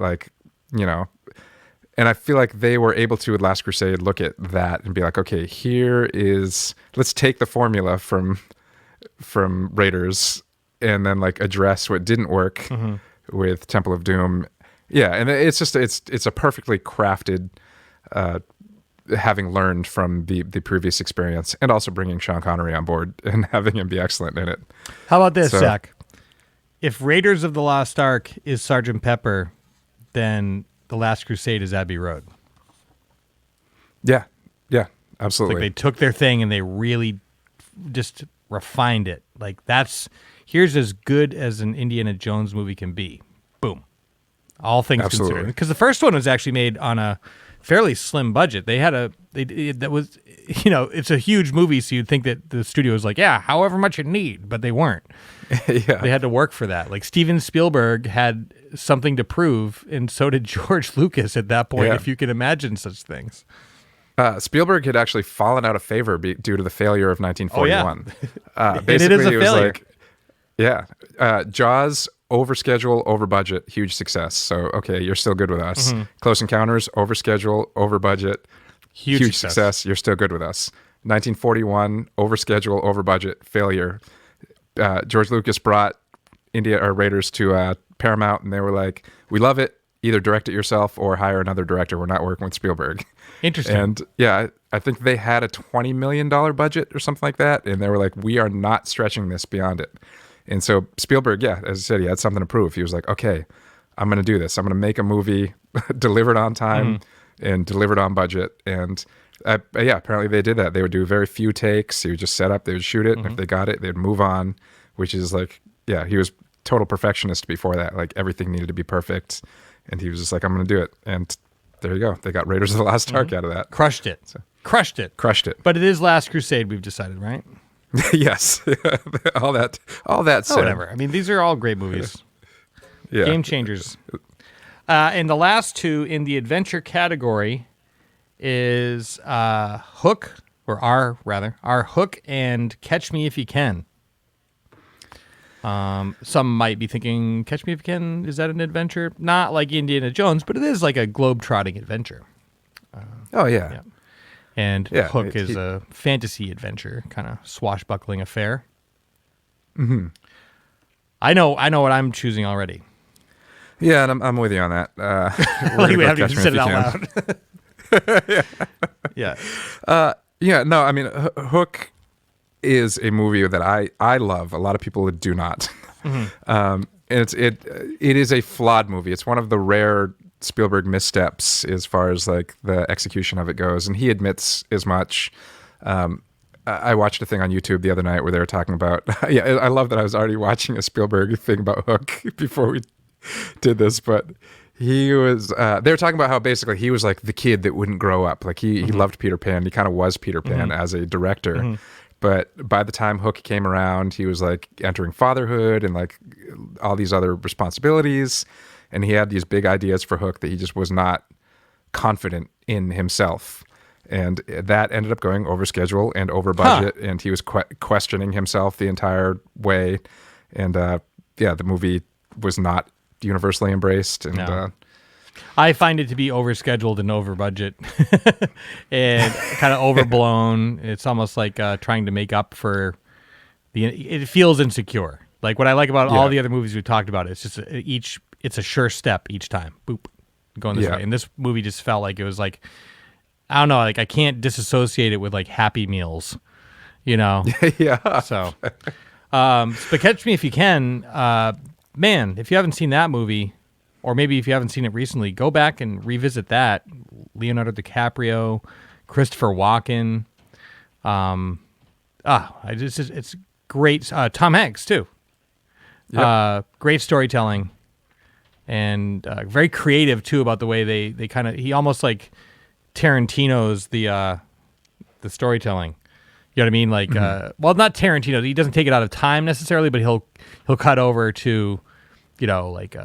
and I feel like they were able to, with Last Crusade, look at that and be like, okay, let's take the formula from Raiders and then address what didn't work with Temple of Doom. Yeah, and it's a perfectly crafted having learned from the previous experience, and also bringing Sean Connery on board and having him be excellent in it. How about this, So- Zach? If Raiders of the Lost Ark is Sergeant Pepper, then The Last Crusade is Abbey Road. Yeah, It's absolutely. like they took their thing and they really just refined it. Like here's as good as an Indiana Jones movie can be. Boom. All things Absolutely. considered. Because the first one was actually made on a fairly slim budget. They had that was, it's a huge movie, so you'd think that the studio was like, yeah, however much you need, but they weren't. Yeah. They had to work for that. Like Steven Spielberg had something to prove, and so did George Lucas at that point, Yeah. if you can imagine such things. Spielberg had actually fallen out of favor due to the failure of 1941. Basically, it is a was failure. Jaws, over schedule, over budget, huge success. So, okay, you're still good with us. Close Encounters, over schedule, over budget, huge success. You're still good with us. 1941, over schedule, over budget, failure. George Lucas brought Raiders to Paramount, and they were like, we love it. Either direct it yourself or hire another director. We're not working with Spielberg. Interesting. And yeah, I think they had a $20 million budget or something like that. And they were like, we are not stretching this beyond it. And so Spielberg, yeah, as I said, he had something to prove. He was like, okay, I'm going to do this. I'm going to make a movie delivered on time and delivered on budget. And apparently they did that. They would do very few takes. He would just set up, they would shoot it. And if they got it, they'd move on, which is like, yeah, he was total perfectionist before that. Like everything needed to be perfect. And he was just like, I'm going to do it. And there you go. They got Raiders of the Lost Ark out of that. Crushed it. Crushed it. But it is Last Crusade, we've decided, right? Yes. all that said. Whatever. I mean, these are all great movies. Yeah. Game changers. And the last two in the adventure category is Hook, or R, rather. R, Hook and Catch Me If You Can. Some might be thinking, Catch Me If You Can, is that an adventure? Not like Indiana Jones, but it is like a globe-trotting adventure. Oh, yeah. Yeah. And Yeah, Hook is a fantasy adventure, kind of swashbuckling affair. Mm-hmm. I know what I'm choosing already. Yeah, and I'm with you on that. Like we haven't even said it out loud. Yeah. Yeah, no, I mean, Hook is a movie that I love. A lot of people do not. And it is a flawed movie. It's one of the rare Spielberg missteps as far as like the execution of it goes, and he admits as much. I watched a thing on YouTube the other night where they were talking about. Yeah, I love that I was already watching a Spielberg thing about Hook before we did this, but he was. They were talking about how basically he was like the kid that wouldn't grow up. Like he loved Peter Pan. He kind of was Peter Pan as a director. But by the time Hook came around, he was like entering fatherhood and like all these other responsibilities. And he had these big ideas for Hook that he just was not confident in himself. And that ended up going over schedule and over budget. And he was questioning himself the entire way. And the movie was not universally embraced. And No. I find it to be overscheduled and over budget and kind of overblown. It's almost like trying to make up for it feels insecure. Like what I like about all the other movies we talked about, it's just it's a sure step each time. Boop, going this way. And this movie just felt like it was like, I don't know, like I can't disassociate it with like Happy Meals, yeah. So, but Catch Me If You Can, man, if you haven't seen that movie, or maybe if you haven't seen it recently, go back and revisit that. Leonardo DiCaprio, Christopher Walken. It's great. Tom Hanks too. Yep. Great storytelling, and very creative too about the way they kind of. He almost like Tarantino's the storytelling. You know what I mean? Like, well, not Tarantino. He doesn't take it out of time necessarily, but he'll cut over to, like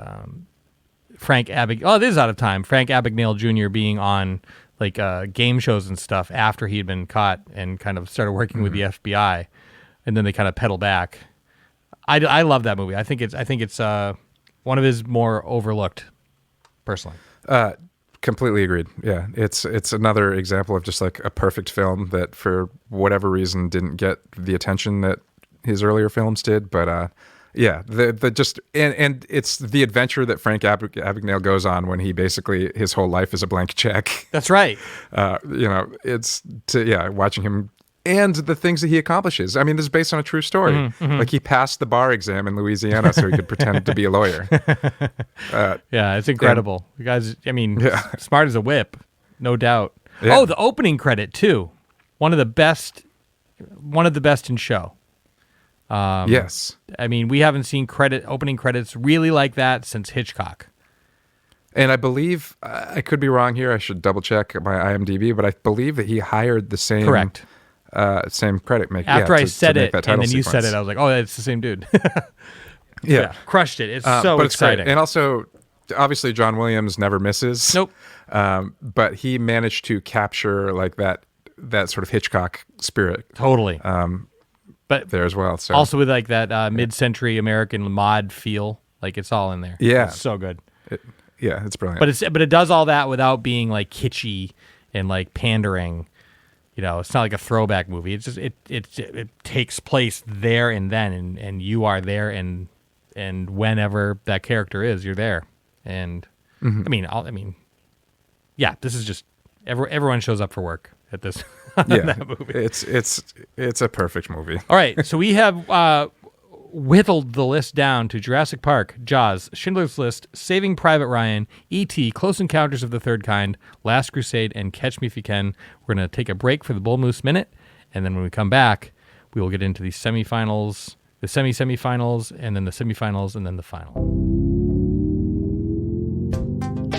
Frank Abagnale. Oh, it is out of time. Frank Abagnale Jr. being on like game shows and stuff after he had been caught and kind of started working with the FBI, and then they kind of pedal back. I love that movie. I think it's one of his more overlooked, personally. Completely agreed. Yeah, it's another example of just like a perfect film that for whatever reason didn't get the attention that his earlier films did. But Yeah, the just and it's the adventure that Frank Abagnale goes on when he basically his whole life is a blank check. That's right. It's watching him and the things that he accomplishes. I mean, this is based on a true story. Mm-hmm. Like he passed the bar exam in Louisiana so he could pretend to be a lawyer. Yeah, it's incredible. You guys, I mean, smart as a whip, no doubt. Yeah. Oh, the opening credit too. One of the best in show. Yes. I mean, we haven't seen opening credits really like that since Hitchcock. And I believe, I could be wrong here, I should double check my IMDb, but I believe that he hired the same Correct. Same credit maker. After I said it, and then you said it, I was like, oh, it's the same dude. Yeah. Crushed it. It's so but it's exciting. great. And also, obviously, John Williams never misses. Nope. But he managed to capture like that sort of Hitchcock spirit. Totally. But there as well. So. Also with like that mid-century American mod feel, like it's all in there. Yeah. It's so good. It's brilliant. But it does all that without being like kitschy and like pandering. You know, it's not like a throwback movie. It's just it takes place there and then, and you are there, and whenever that character is, you're there. And I mean, yeah, this is just everyone shows up for work at this. That movie. It's a perfect movie. All right, so we have whittled the list down to Jurassic Park, Jaws, Schindler's List, Saving Private Ryan, E.T., Close Encounters of the Third Kind, Last Crusade, and Catch Me If You Can. We're going to take a break for the Bull Moose Minute, and then when we come back, we will get into the semifinals, the semi-semifinals, and then the semifinals, and then the final.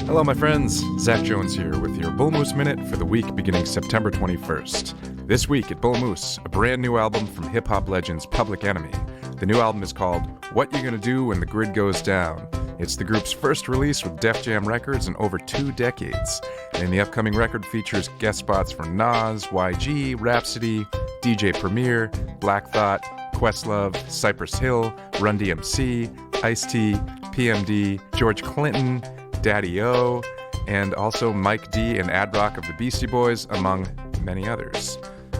Hello, my friends. Zach Jones here with your Bull Moose Minute for the week beginning September 21st. This week at Bull Moose, a brand new album from hip-hop legends Public Enemy. The new album is called What You Gonna Do When the Grid Goes Down. It's the group's first release with Def Jam Records in over 2 decades. And the upcoming record features guest spots from Nas, YG, Rhapsody, DJ Premier, Black Thought, Questlove, Cypress Hill, Run DMC, Ice-T, PMD, George Clinton, Daddy-O, and also Mike D and Ad Rock of the Beastie Boys, among many others.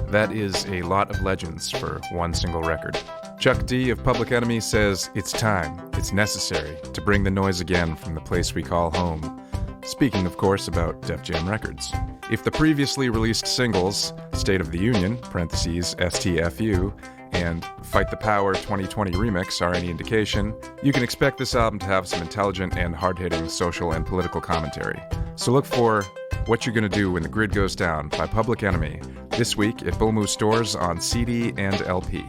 That is a lot of legends for one single record. Chuck D of Public Enemy says, "It's time, it's necessary to bring the noise again from the place we call home." Speaking, of course, about Def Jam Records. If the previously released singles, State of the Union, parentheses, STFU, and Fight the Power 2020 Remix are any indication, you can expect this album to have some intelligent and hard-hitting social and political commentary. So look for What You're Gonna Do When the Grid Goes Down by Public Enemy this week at Bull Moose stores on CD and LP.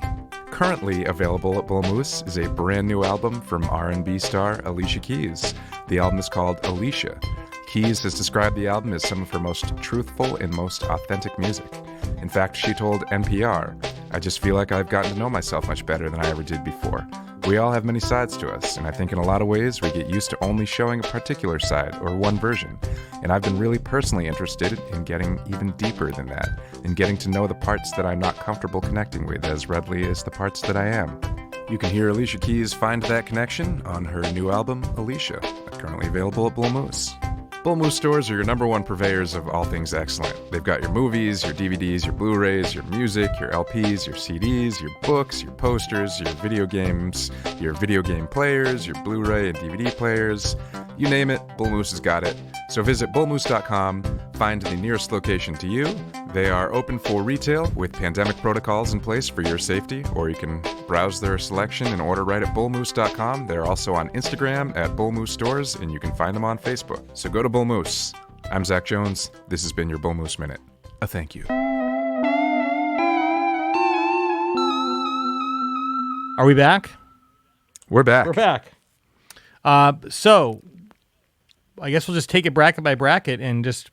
Currently available at Bull Moose is a brand new album from R&B star Alicia Keys. The album is called Alicia. Keys has described the album as some of her most truthful and most authentic music. In fact, she told NPR, "I just feel like I've gotten to know myself much better than I ever did before. We all have many sides to us, and I think in a lot of ways we get used to only showing a particular side or one version. And I've been really personally interested in getting even deeper than that, and getting to know the parts that I'm not comfortable connecting with as readily as the parts that I am." You can hear Alicia Keys find that connection on her new album, Alicia, currently available at Bull Moose. Bull Moose stores are your number 1 purveyors of all things excellent. They've got your movies, your DVDs, your Blu-rays, your music, your LPs, your CDs, your books, your posters, your video games, your video game players, your Blu-ray and DVD players. You name it, Bull Moose has got it. So visit bullmoose.com, find the nearest location to you. They are open for retail with pandemic protocols in place for your safety, or you can browse their selection and order right at bullmoose.com. They're also on Instagram at Bull Moose Stores, and you can find them on Facebook. So go to Bull Moose. I'm Zach Jones. This has been your Bull Moose Minute. A thank you. Are we back? We're back. We're back. So I guess we'll just take it bracket by bracket and just,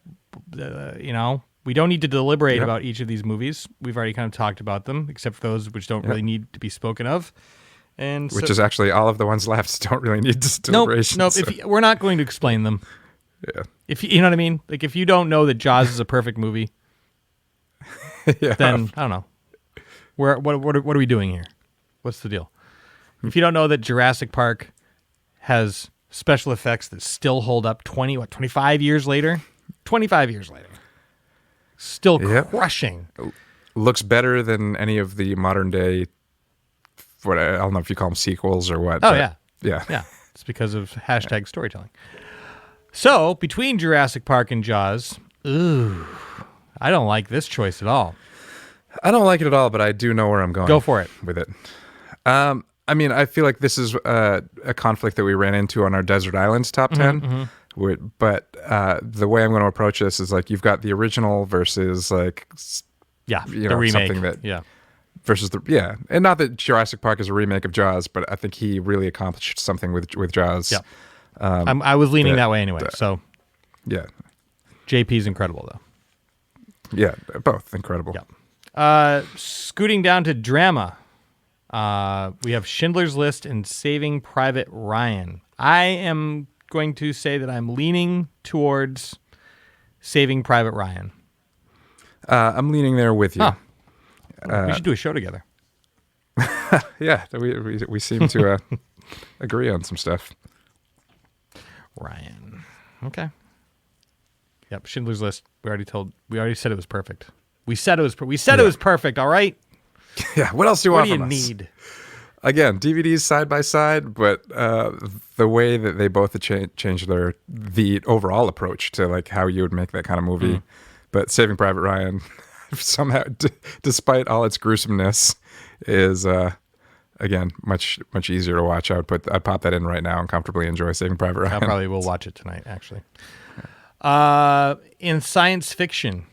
we don't need to deliberate about each of these movies. We've already kind of talked about them, except for those which don't really need to be spoken of. And which is actually all of the ones left don't really need deliberation. Nope. So. We're not going to explain them. Yeah. If you know what I mean? Like, if you don't know that Jaws is a perfect movie, then I don't know. What are we doing here? What's the deal? If you don't know that Jurassic Park has special effects that still hold up 25 years later? 25 years later. Still crushing. Looks better than any of the modern day what I don't know if you call them sequels or what. Oh, but yeah. yeah. It's because of hashtag storytelling. So, between Jurassic Park and Jaws, I don't like this choice at all. I don't like it at all, but I do know where I'm going. Go for it. With it. I mean, I feel like this is a conflict that we ran into on our Desert Islands top 10. But the way I'm going to approach this is like you've got the original versus like the remake. Something that versus and not that Jurassic Park is a remake of Jaws, but I think he really accomplished something with Jaws. Yeah, I was leaning that way anyway. So yeah, JP's incredible though. Yeah, both incredible. Yeah. Scooting down to drama, we have Schindler's List and Saving Private Ryan. I am going to say that I'm leaning towards Saving Private Ryan. I'm leaning there with you. Huh. We should do a show together. Yeah, we seem to agree on some stuff. Ryan. Okay. Yep, Schindler's List. We already said it was perfect. We said it was perfect, all right? Yeah, what else do you want from us? What do you need? Again, DVDs side by side, but the way that they both changed the overall approach to like how you would make that kind of movie. But Saving Private Ryan, somehow, despite all its gruesomeness, is again much easier to watch. I'd pop that in right now and comfortably enjoy Saving Private Ryan. I probably will watch it tonight, actually. In science fiction,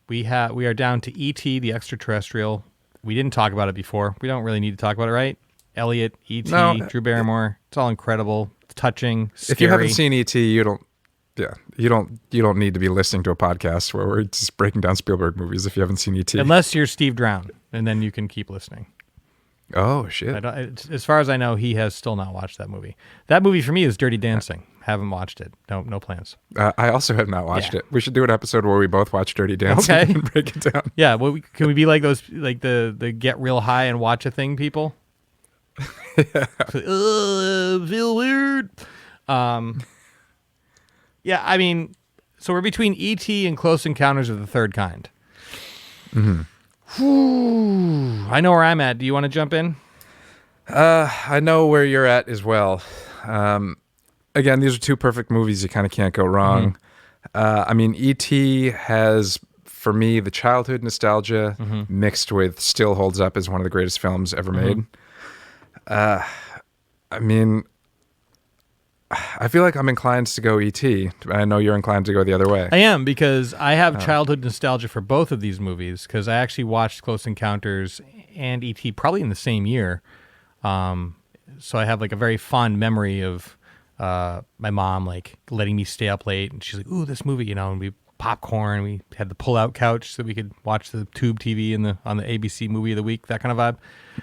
we are down to E.T. the Extraterrestrial. We didn't talk about it before. We don't really need to talk about it, right? Elliot, E.T., Drew Barrymore. It's all incredible. It's touching, scary. If you haven't seen E.T., you don't need to be listening to a podcast where we're just breaking down Spielberg movies if you haven't seen E.T. Unless you're Steve Drown, and then you can keep listening. Oh, shit. As far as I know, he has still not watched that movie. That movie for me is Dirty Dancing. Haven't watched it. No plans. I also have not watched it. We should do an episode where we both watch Dirty Dancing and break it down. Yeah, well, can we be like those, like the get real high and watch a thing people? Feel weird. Yeah, I mean, so we're between E.T. and Close Encounters of the Third Kind. Whew. I know where I'm at. Do you want to jump in? I know where you're at as well. Again, these are two perfect movies. You kind of can't go wrong. I mean, E.T. has, for me, the childhood nostalgia mixed with still holds up as one of the greatest films ever made. I mean, I feel like I'm inclined to go E.T. I know you're inclined to go the other way. I am, because I have childhood nostalgia for both of these movies, because I actually watched Close Encounters and E.T. probably in the same year. So I have like a very fond memory of my mom like letting me stay up late, and she's like, "Ooh, this movie," and we popcorn. We had the pull-out couch so we could watch the tube TV on the ABC Movie of the Week, that kind of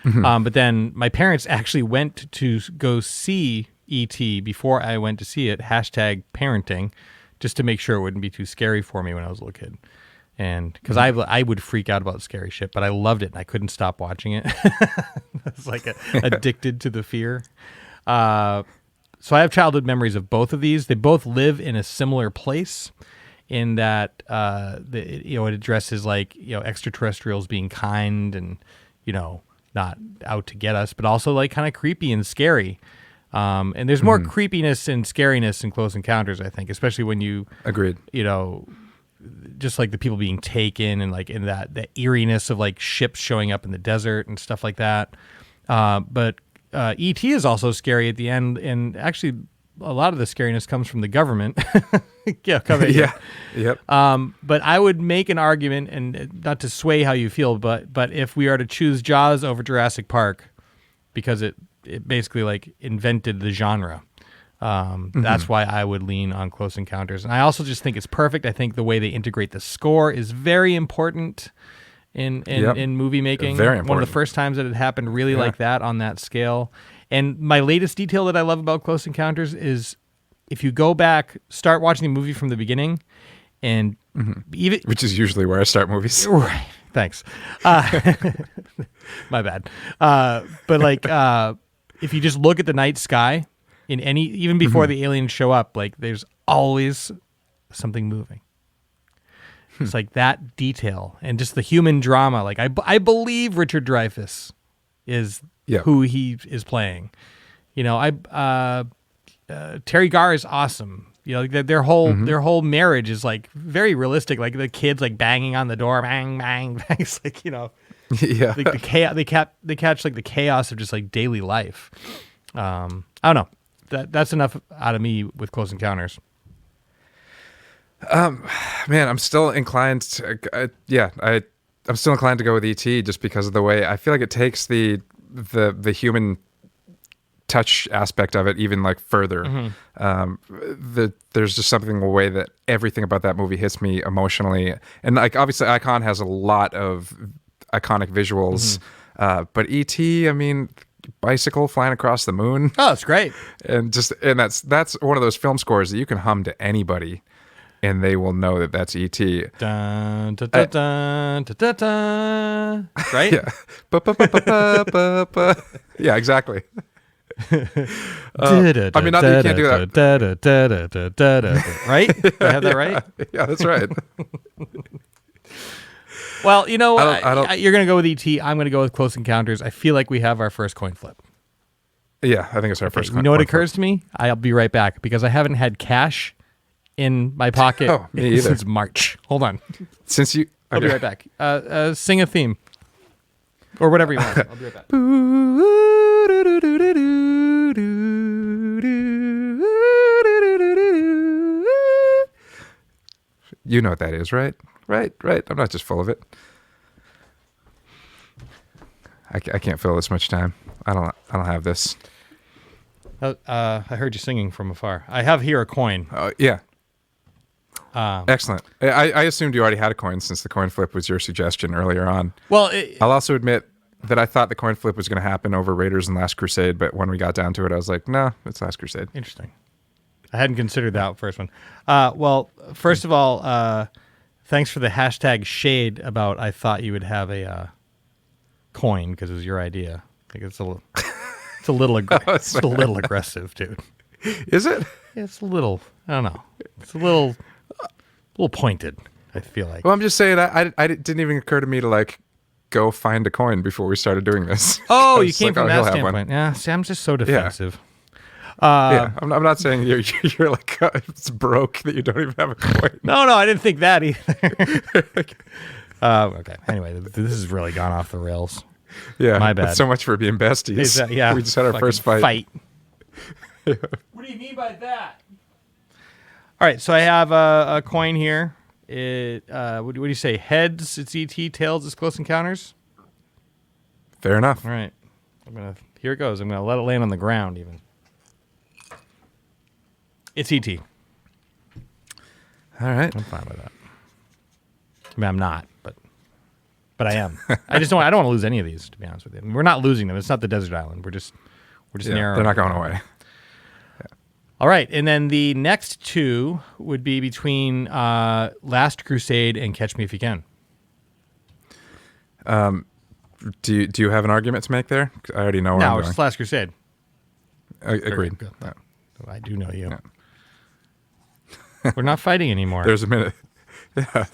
vibe. But then my parents actually went to go see E.T. before I went to see it. #parenting, just to make sure it wouldn't be too scary for me when I was a little kid. And because I would freak out about scary shit, but I loved it and I couldn't stop watching it. I was like addicted to the fear. So I have childhood memories of both of these. They both live in a similar place in that it addresses like extraterrestrials being kind and not out to get us, but also like kind of creepy and scary. And there's more creepiness and scariness in Close Encounters, I think, especially when you agreed. Just like the people being taken and like in that eeriness of like ships showing up in the desert and stuff like that. But E.T. is also scary at the end, and actually a lot of the scariness comes from the government. Yep. But I would make an argument, and not to sway how you feel, but if we are to choose Jaws over Jurassic Park, because it basically like invented the genre. That's why I would lean on Close Encounters. And I also just think it's perfect. I think the way they integrate the score is very important in movie making. Very important. One of the first times that it happened really like that on that scale. And my latest detail that I love about Close Encounters is if you go back, start watching the movie from the beginning, and even which is usually where I start movies. Right. Thanks. My bad. But like if you just look at the night sky, even before the aliens show up, like there's always something moving. It's like that detail and just the human drama. Like I believe Richard Dreyfuss is Yeah. who he is playing. You know, Terry Garr is awesome. You know, like their whole marriage is like very realistic. Like the kids like banging on the door, bang bang bang. It's like, you know, Yeah. like the chaos. They catch like the chaos of just like daily life. I don't know. That's enough out of me with Close Encounters. Man, I'm still inclined to, I'm still inclined to go with E.T. just because of the way I feel like it takes the human touch aspect of it even like further. There's just something, the way that everything about that movie hits me emotionally. And like, obviously Icon has a lot of iconic visuals, but E.T., I mean, bicycle flying across the moon. Oh, it's great. And that's one of those film scores that you can hum to anybody and they will know that that's E.T. Dun, dun, dun, dun, dun, dun, dun. Right? Yeah. Ba-ba-ba-ba-ba-ba. Yeah, exactly. I mean, not that you can't do that. Right? Did I have that right? Yeah, that's right. Well, you know, I don't- you're going to go with E.T. I'm going to go with Close Encounters. I feel like we have our first coin flip. Yeah, I think it's our first. You know what occurs to me? I'll be right back because I haven't had cash in my pocket me either. since March. Hold on. Since you, I'll be right back. Sing a theme. Or whatever you want. I'll be right back. You know what that is, right? Right. I'm not just full of it. I can't fill this much time. I don't have this. I heard you singing from afar. I have here a coin. Yeah. Excellent. I assumed you already had a coin since the coin flip was your suggestion earlier on. Well, I'll also admit that I thought the coin flip was going to happen over Raiders and Last Crusade, but when we got down to it, I was like, no, it's Last Crusade. interesting. I hadn't considered that first one. Well, first of all, thanks for the hashtag shade about I thought you would have a coin because it was your idea. I think it's a little, it's a little aggressive, dude. Is it? Yeah, it's a little. I don't know. It's a little pointed. I feel like. Well, I'm just saying, it didn't even occur to me to like go find a coin before we started doing this. Oh, I you was came like, from he'll that have one. standpoint. Yeah, see, I'm just so defensive. Yeah, I'm not saying you're like it's broke that you don't even have a coin. No, I didn't think that either. Okay. Anyway, this has really gone off the rails. Yeah, My bad. So much for being besties. Yeah, we just had our first fight. What do you mean by that? All right, so I have a coin here. What do you say? Heads, it's E.T. Tails, it's Close Encounters. Fair enough. All right, here it goes. I'm gonna let it land on the ground. Even it's E.T. All right. I'm fine with that. I mean, I'm not, but I am. I don't want to lose any of these. To be honest with you, I mean, we're not losing them. It's not the desert island. We're just narrowing. They're not going away. All right, and then the next two would be between Last Crusade and Catch Me If You Can. Do you have an argument to make there? I already know where I'm No, going. it's Last Crusade. Agreed. Good. Yeah. I do know you. Yeah. We're not fighting anymore. There's a minute. Yeah.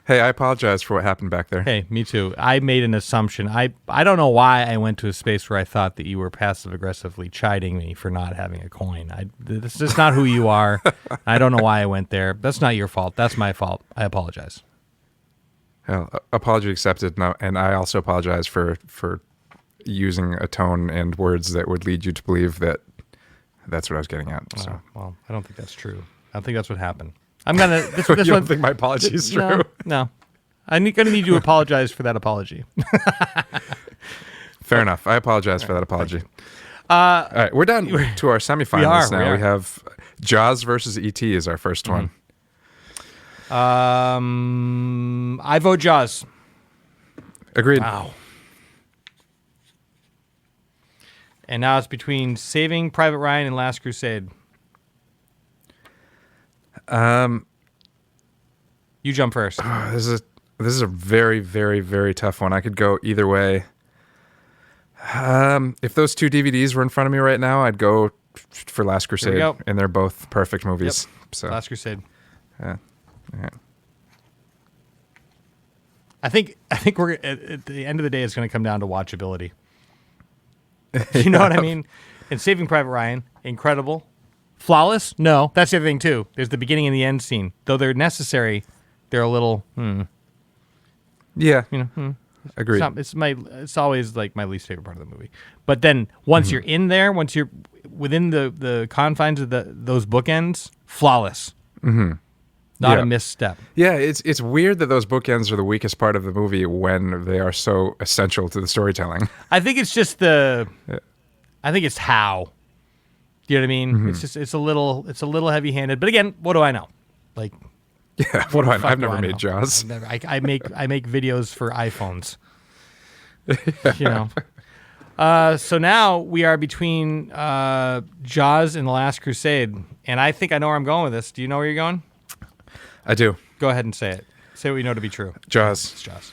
Hey, I apologize for what happened back there. Hey, me too. I made an assumption. I don't know why I went to a space where I thought that you were passive-aggressively chiding me for not having a coin. This is not who you are. I don't know why I went there. That's not your fault. That's my fault. I apologize. Well, apology accepted. No, and I also apologize for using a tone and words that would lead you to believe that that's what I was getting at. So. Well, I don't think that's true. I don't think that's what happened. I'm gonna. This You one. don't think my apology is true? No. I'm gonna need you to apologize for that apology. Fair enough. I apologize for that apology. All right, we're down to our semifinals now. We have Jaws versus E.T. is our first one. I vote Jaws. Agreed. Wow. And now it's between Saving Private Ryan and Last Crusade. You jump first. This is a very, very, very tough one. I could go either way. If those two DVDs were in front of me right now, I'd go for Last Crusade, and they're both perfect movies. Yep. So Last Crusade. Yeah. All right. I think we're at the end of the day, it's going to come down to watchability. You know what I mean? And Saving Private Ryan, incredible. Flawless? No. That's the other thing, too. There's the beginning and the end scene. Though they're necessary, they're a little, Yeah. you know, Agreed. It's always like my least favorite part of the movie. But then once you're in there, once you're within the confines of those bookends, flawless. Mm-hmm. Not a misstep. Yeah, it's weird that those bookends are the weakest part of the movie when they are so essential to the storytelling. I think it's just I think it's how. You know what I mean? Mm-hmm. It's a little heavy-handed. But again, what do I know? Like, yeah, what do I know? I've never made Jaws. I make videos for iPhones. You know. So now we are between Jaws and The Last Crusade, and I think I know where I'm going with this. Do you know where you're going? I do. Go ahead and say it. Say what you know to be true. Jaws. It's Jaws.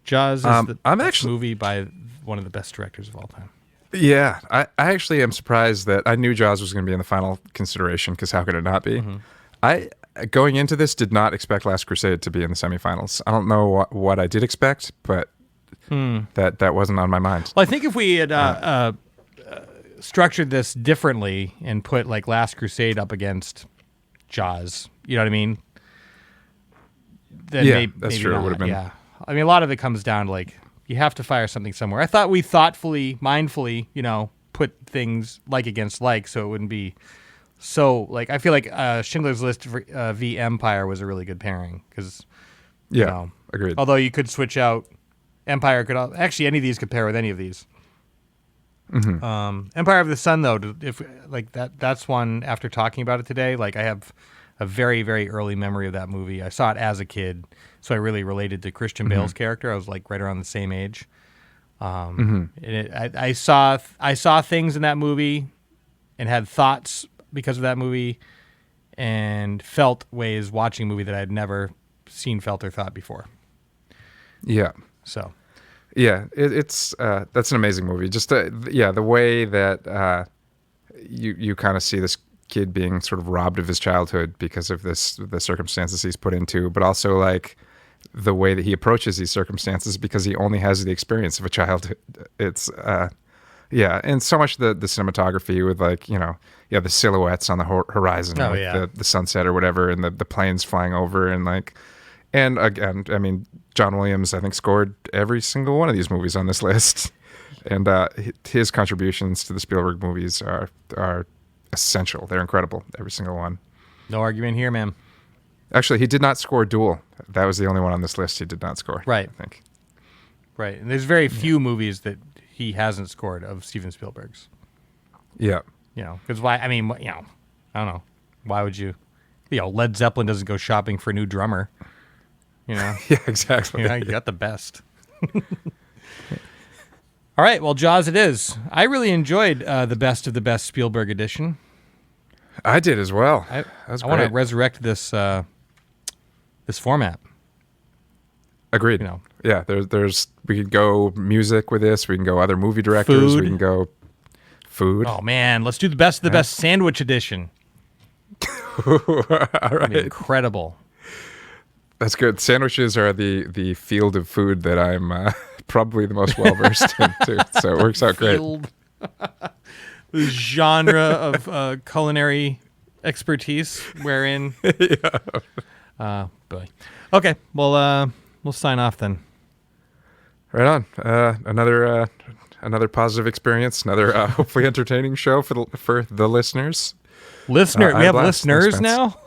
Jaws is the best movie by one of the best directors of all time. Yeah, I actually am surprised that I knew Jaws was going to be in the final consideration, because how could it not be? Mm-hmm. I, going into this, did not expect Last Crusade to be in the semifinals. I don't know what I did expect, but that wasn't on my mind. Well, I think if we had structured this differently and put like Last Crusade up against Jaws, you know what I mean? Then that's maybe true. Not. It would have been. Yeah, I mean, a lot of it comes down to like you have to fire something somewhere. I thought we thoughtfully, mindfully, put things like against like, so it wouldn't be so like. I feel like Schindler's List v. Empire was a really good pairing because, agreed. Although you could switch out Empire, could actually any of these could pair with any of these. Mm-hmm. Empire of the Sun, though, if like that's one. After talking about it today, like I have a very, very early memory of that movie. I saw it as a kid, so I really related to Christian Bale's character. I was like right around the same age. I saw things in that movie and had thoughts because of that movie, and felt ways watching a movie that I had never seen, felt, or thought before. Yeah. So. Yeah, it's that's an amazing movie. Just the way that you kind of see this kid being sort of robbed of his childhood because of the circumstances he's put into, but also like the way that he approaches these circumstances because he only has the experience of a childhood. It's and so much the cinematography with like the silhouettes on the horizon, the sunset or whatever, and the planes flying over, and like. And again, I mean, John Williams, I think, scored every single one of these movies on this list. And his contributions to the Spielberg movies are essential. They're incredible, every single one. No argument here, man. Actually, he did not score Duel. That was the only one on this list he did not score. Right. I think. Right. And there's very few movies that he hasn't scored of Steven Spielberg's. Yeah. Because why? I mean, I don't know. Why would you? Led Zeppelin doesn't go shopping for a new drummer. Yeah, exactly. You got the best. All right, well, Jaws it is. I really enjoyed the best of the best Spielberg edition. I did as well. I want to resurrect this this format. Agreed. Yeah, there's we could go music with this. We can go other movie directors. Food. We can go food. Oh man, let's do the best of the best sandwich edition. All right. Incredible. That's good. Sandwiches are the field of food that I'm probably the most well-versed into, so it works out great. The genre of culinary expertise wherein... Boy. Okay, well, we'll sign off then. Right on. Another positive experience, another hopefully entertaining show for the listeners. We have listeners now?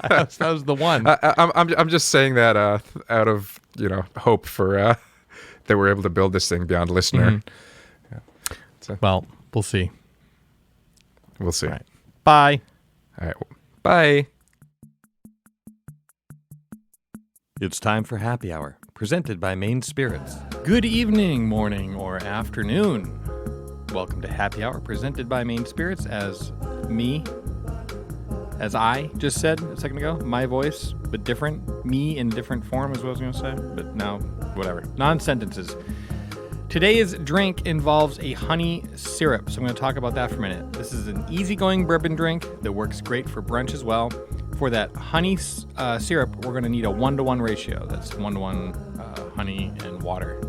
That was the one. I'm just saying that out of hope for that we're able to build this thing beyond listener. Mm-hmm. Yeah. Well, we'll see. We'll see. All right. Bye. All right. Bye. It's time for Happy Hour, presented by Maine Spirits. Good evening, morning, or afternoon. Welcome to Happy Hour, presented by Maine Spirits. As I just said a second ago, my voice, but different. Me in different form is what I was going to say, but now, whatever. Non-sentences. Today's drink involves a honey syrup, so I'm going to talk about that for a minute. This is an easygoing bourbon drink that works great for brunch as well. for that honey syrup, we're going to need a 1-to-1 ratio. That's 1-to-1 honey and water,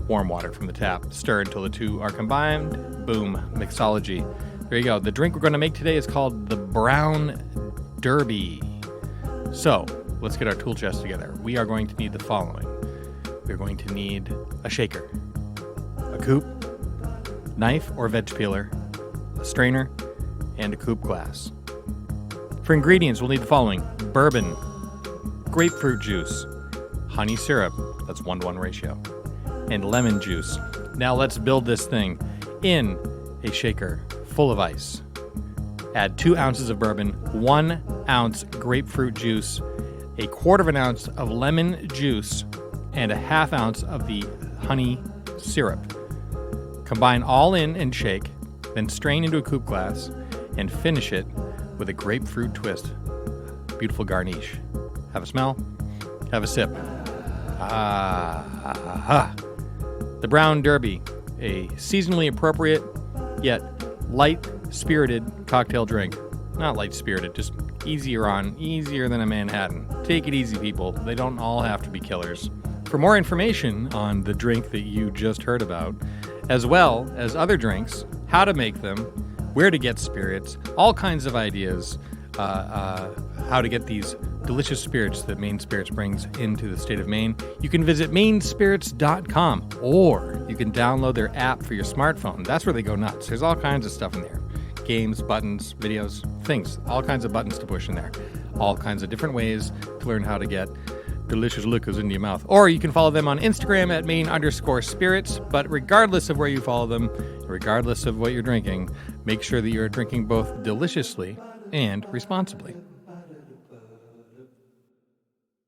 warm water from the tap. Stir until the two are combined. Boom, mixology. There you go. The drink we're going to make today is called the Brown Derby. So, let's get our tool chest together. We are going to need the following. We're going to need a shaker, a coupe, knife or veg peeler, a strainer, and a coupe glass. For ingredients, we'll need the following: bourbon, grapefruit juice, honey syrup, that's 1-to-1 ratio, and lemon juice. Now let's build this thing. In a shaker full of ice, add 2 ounces of bourbon, 1 ounce grapefruit juice, a 1/4 ounce of lemon juice, and a 1/2 ounce of the honey syrup. Combine all in and shake, then strain into a coupe glass and finish it with a grapefruit twist. Beautiful garnish. Have a smell, have a sip. The Brown Derby, a seasonally appropriate yet light-spirited cocktail drink. Not light-spirited, just easier than a Manhattan. Take it easy, people. They don't all have to be killers. For more information on the drink that you just heard about, as well as other drinks, how to make them, where to get spirits, all kinds of ideas, how to get these delicious spirits that Maine Spirits brings into the state of Maine, you can visit mainspirits.com, or you can download their app for your smartphone. That's where they go nuts. There's all kinds of stuff in there. Games, buttons, videos, things, all kinds of buttons to push in there. All kinds of different ways to learn how to get delicious liquors into your mouth. Or you can follow them on Instagram at Maine_spirits. But regardless of where you follow them, regardless of what you're drinking, make sure that you're drinking both deliciously and responsibly.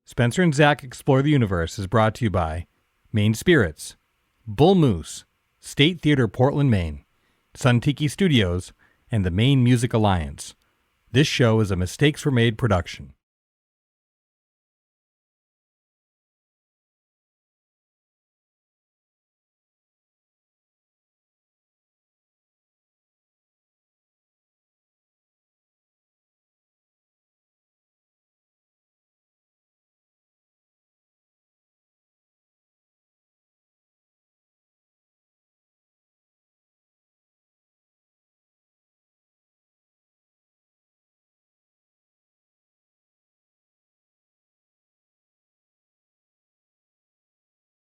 Spencer and Zach Explore the Universe is brought to you by Maine Spirits, Bull Moose, State Theater Portland, Maine, Sun Tiki Studios, and the Maine Music Alliance. This show is a Mistakes Were Made production.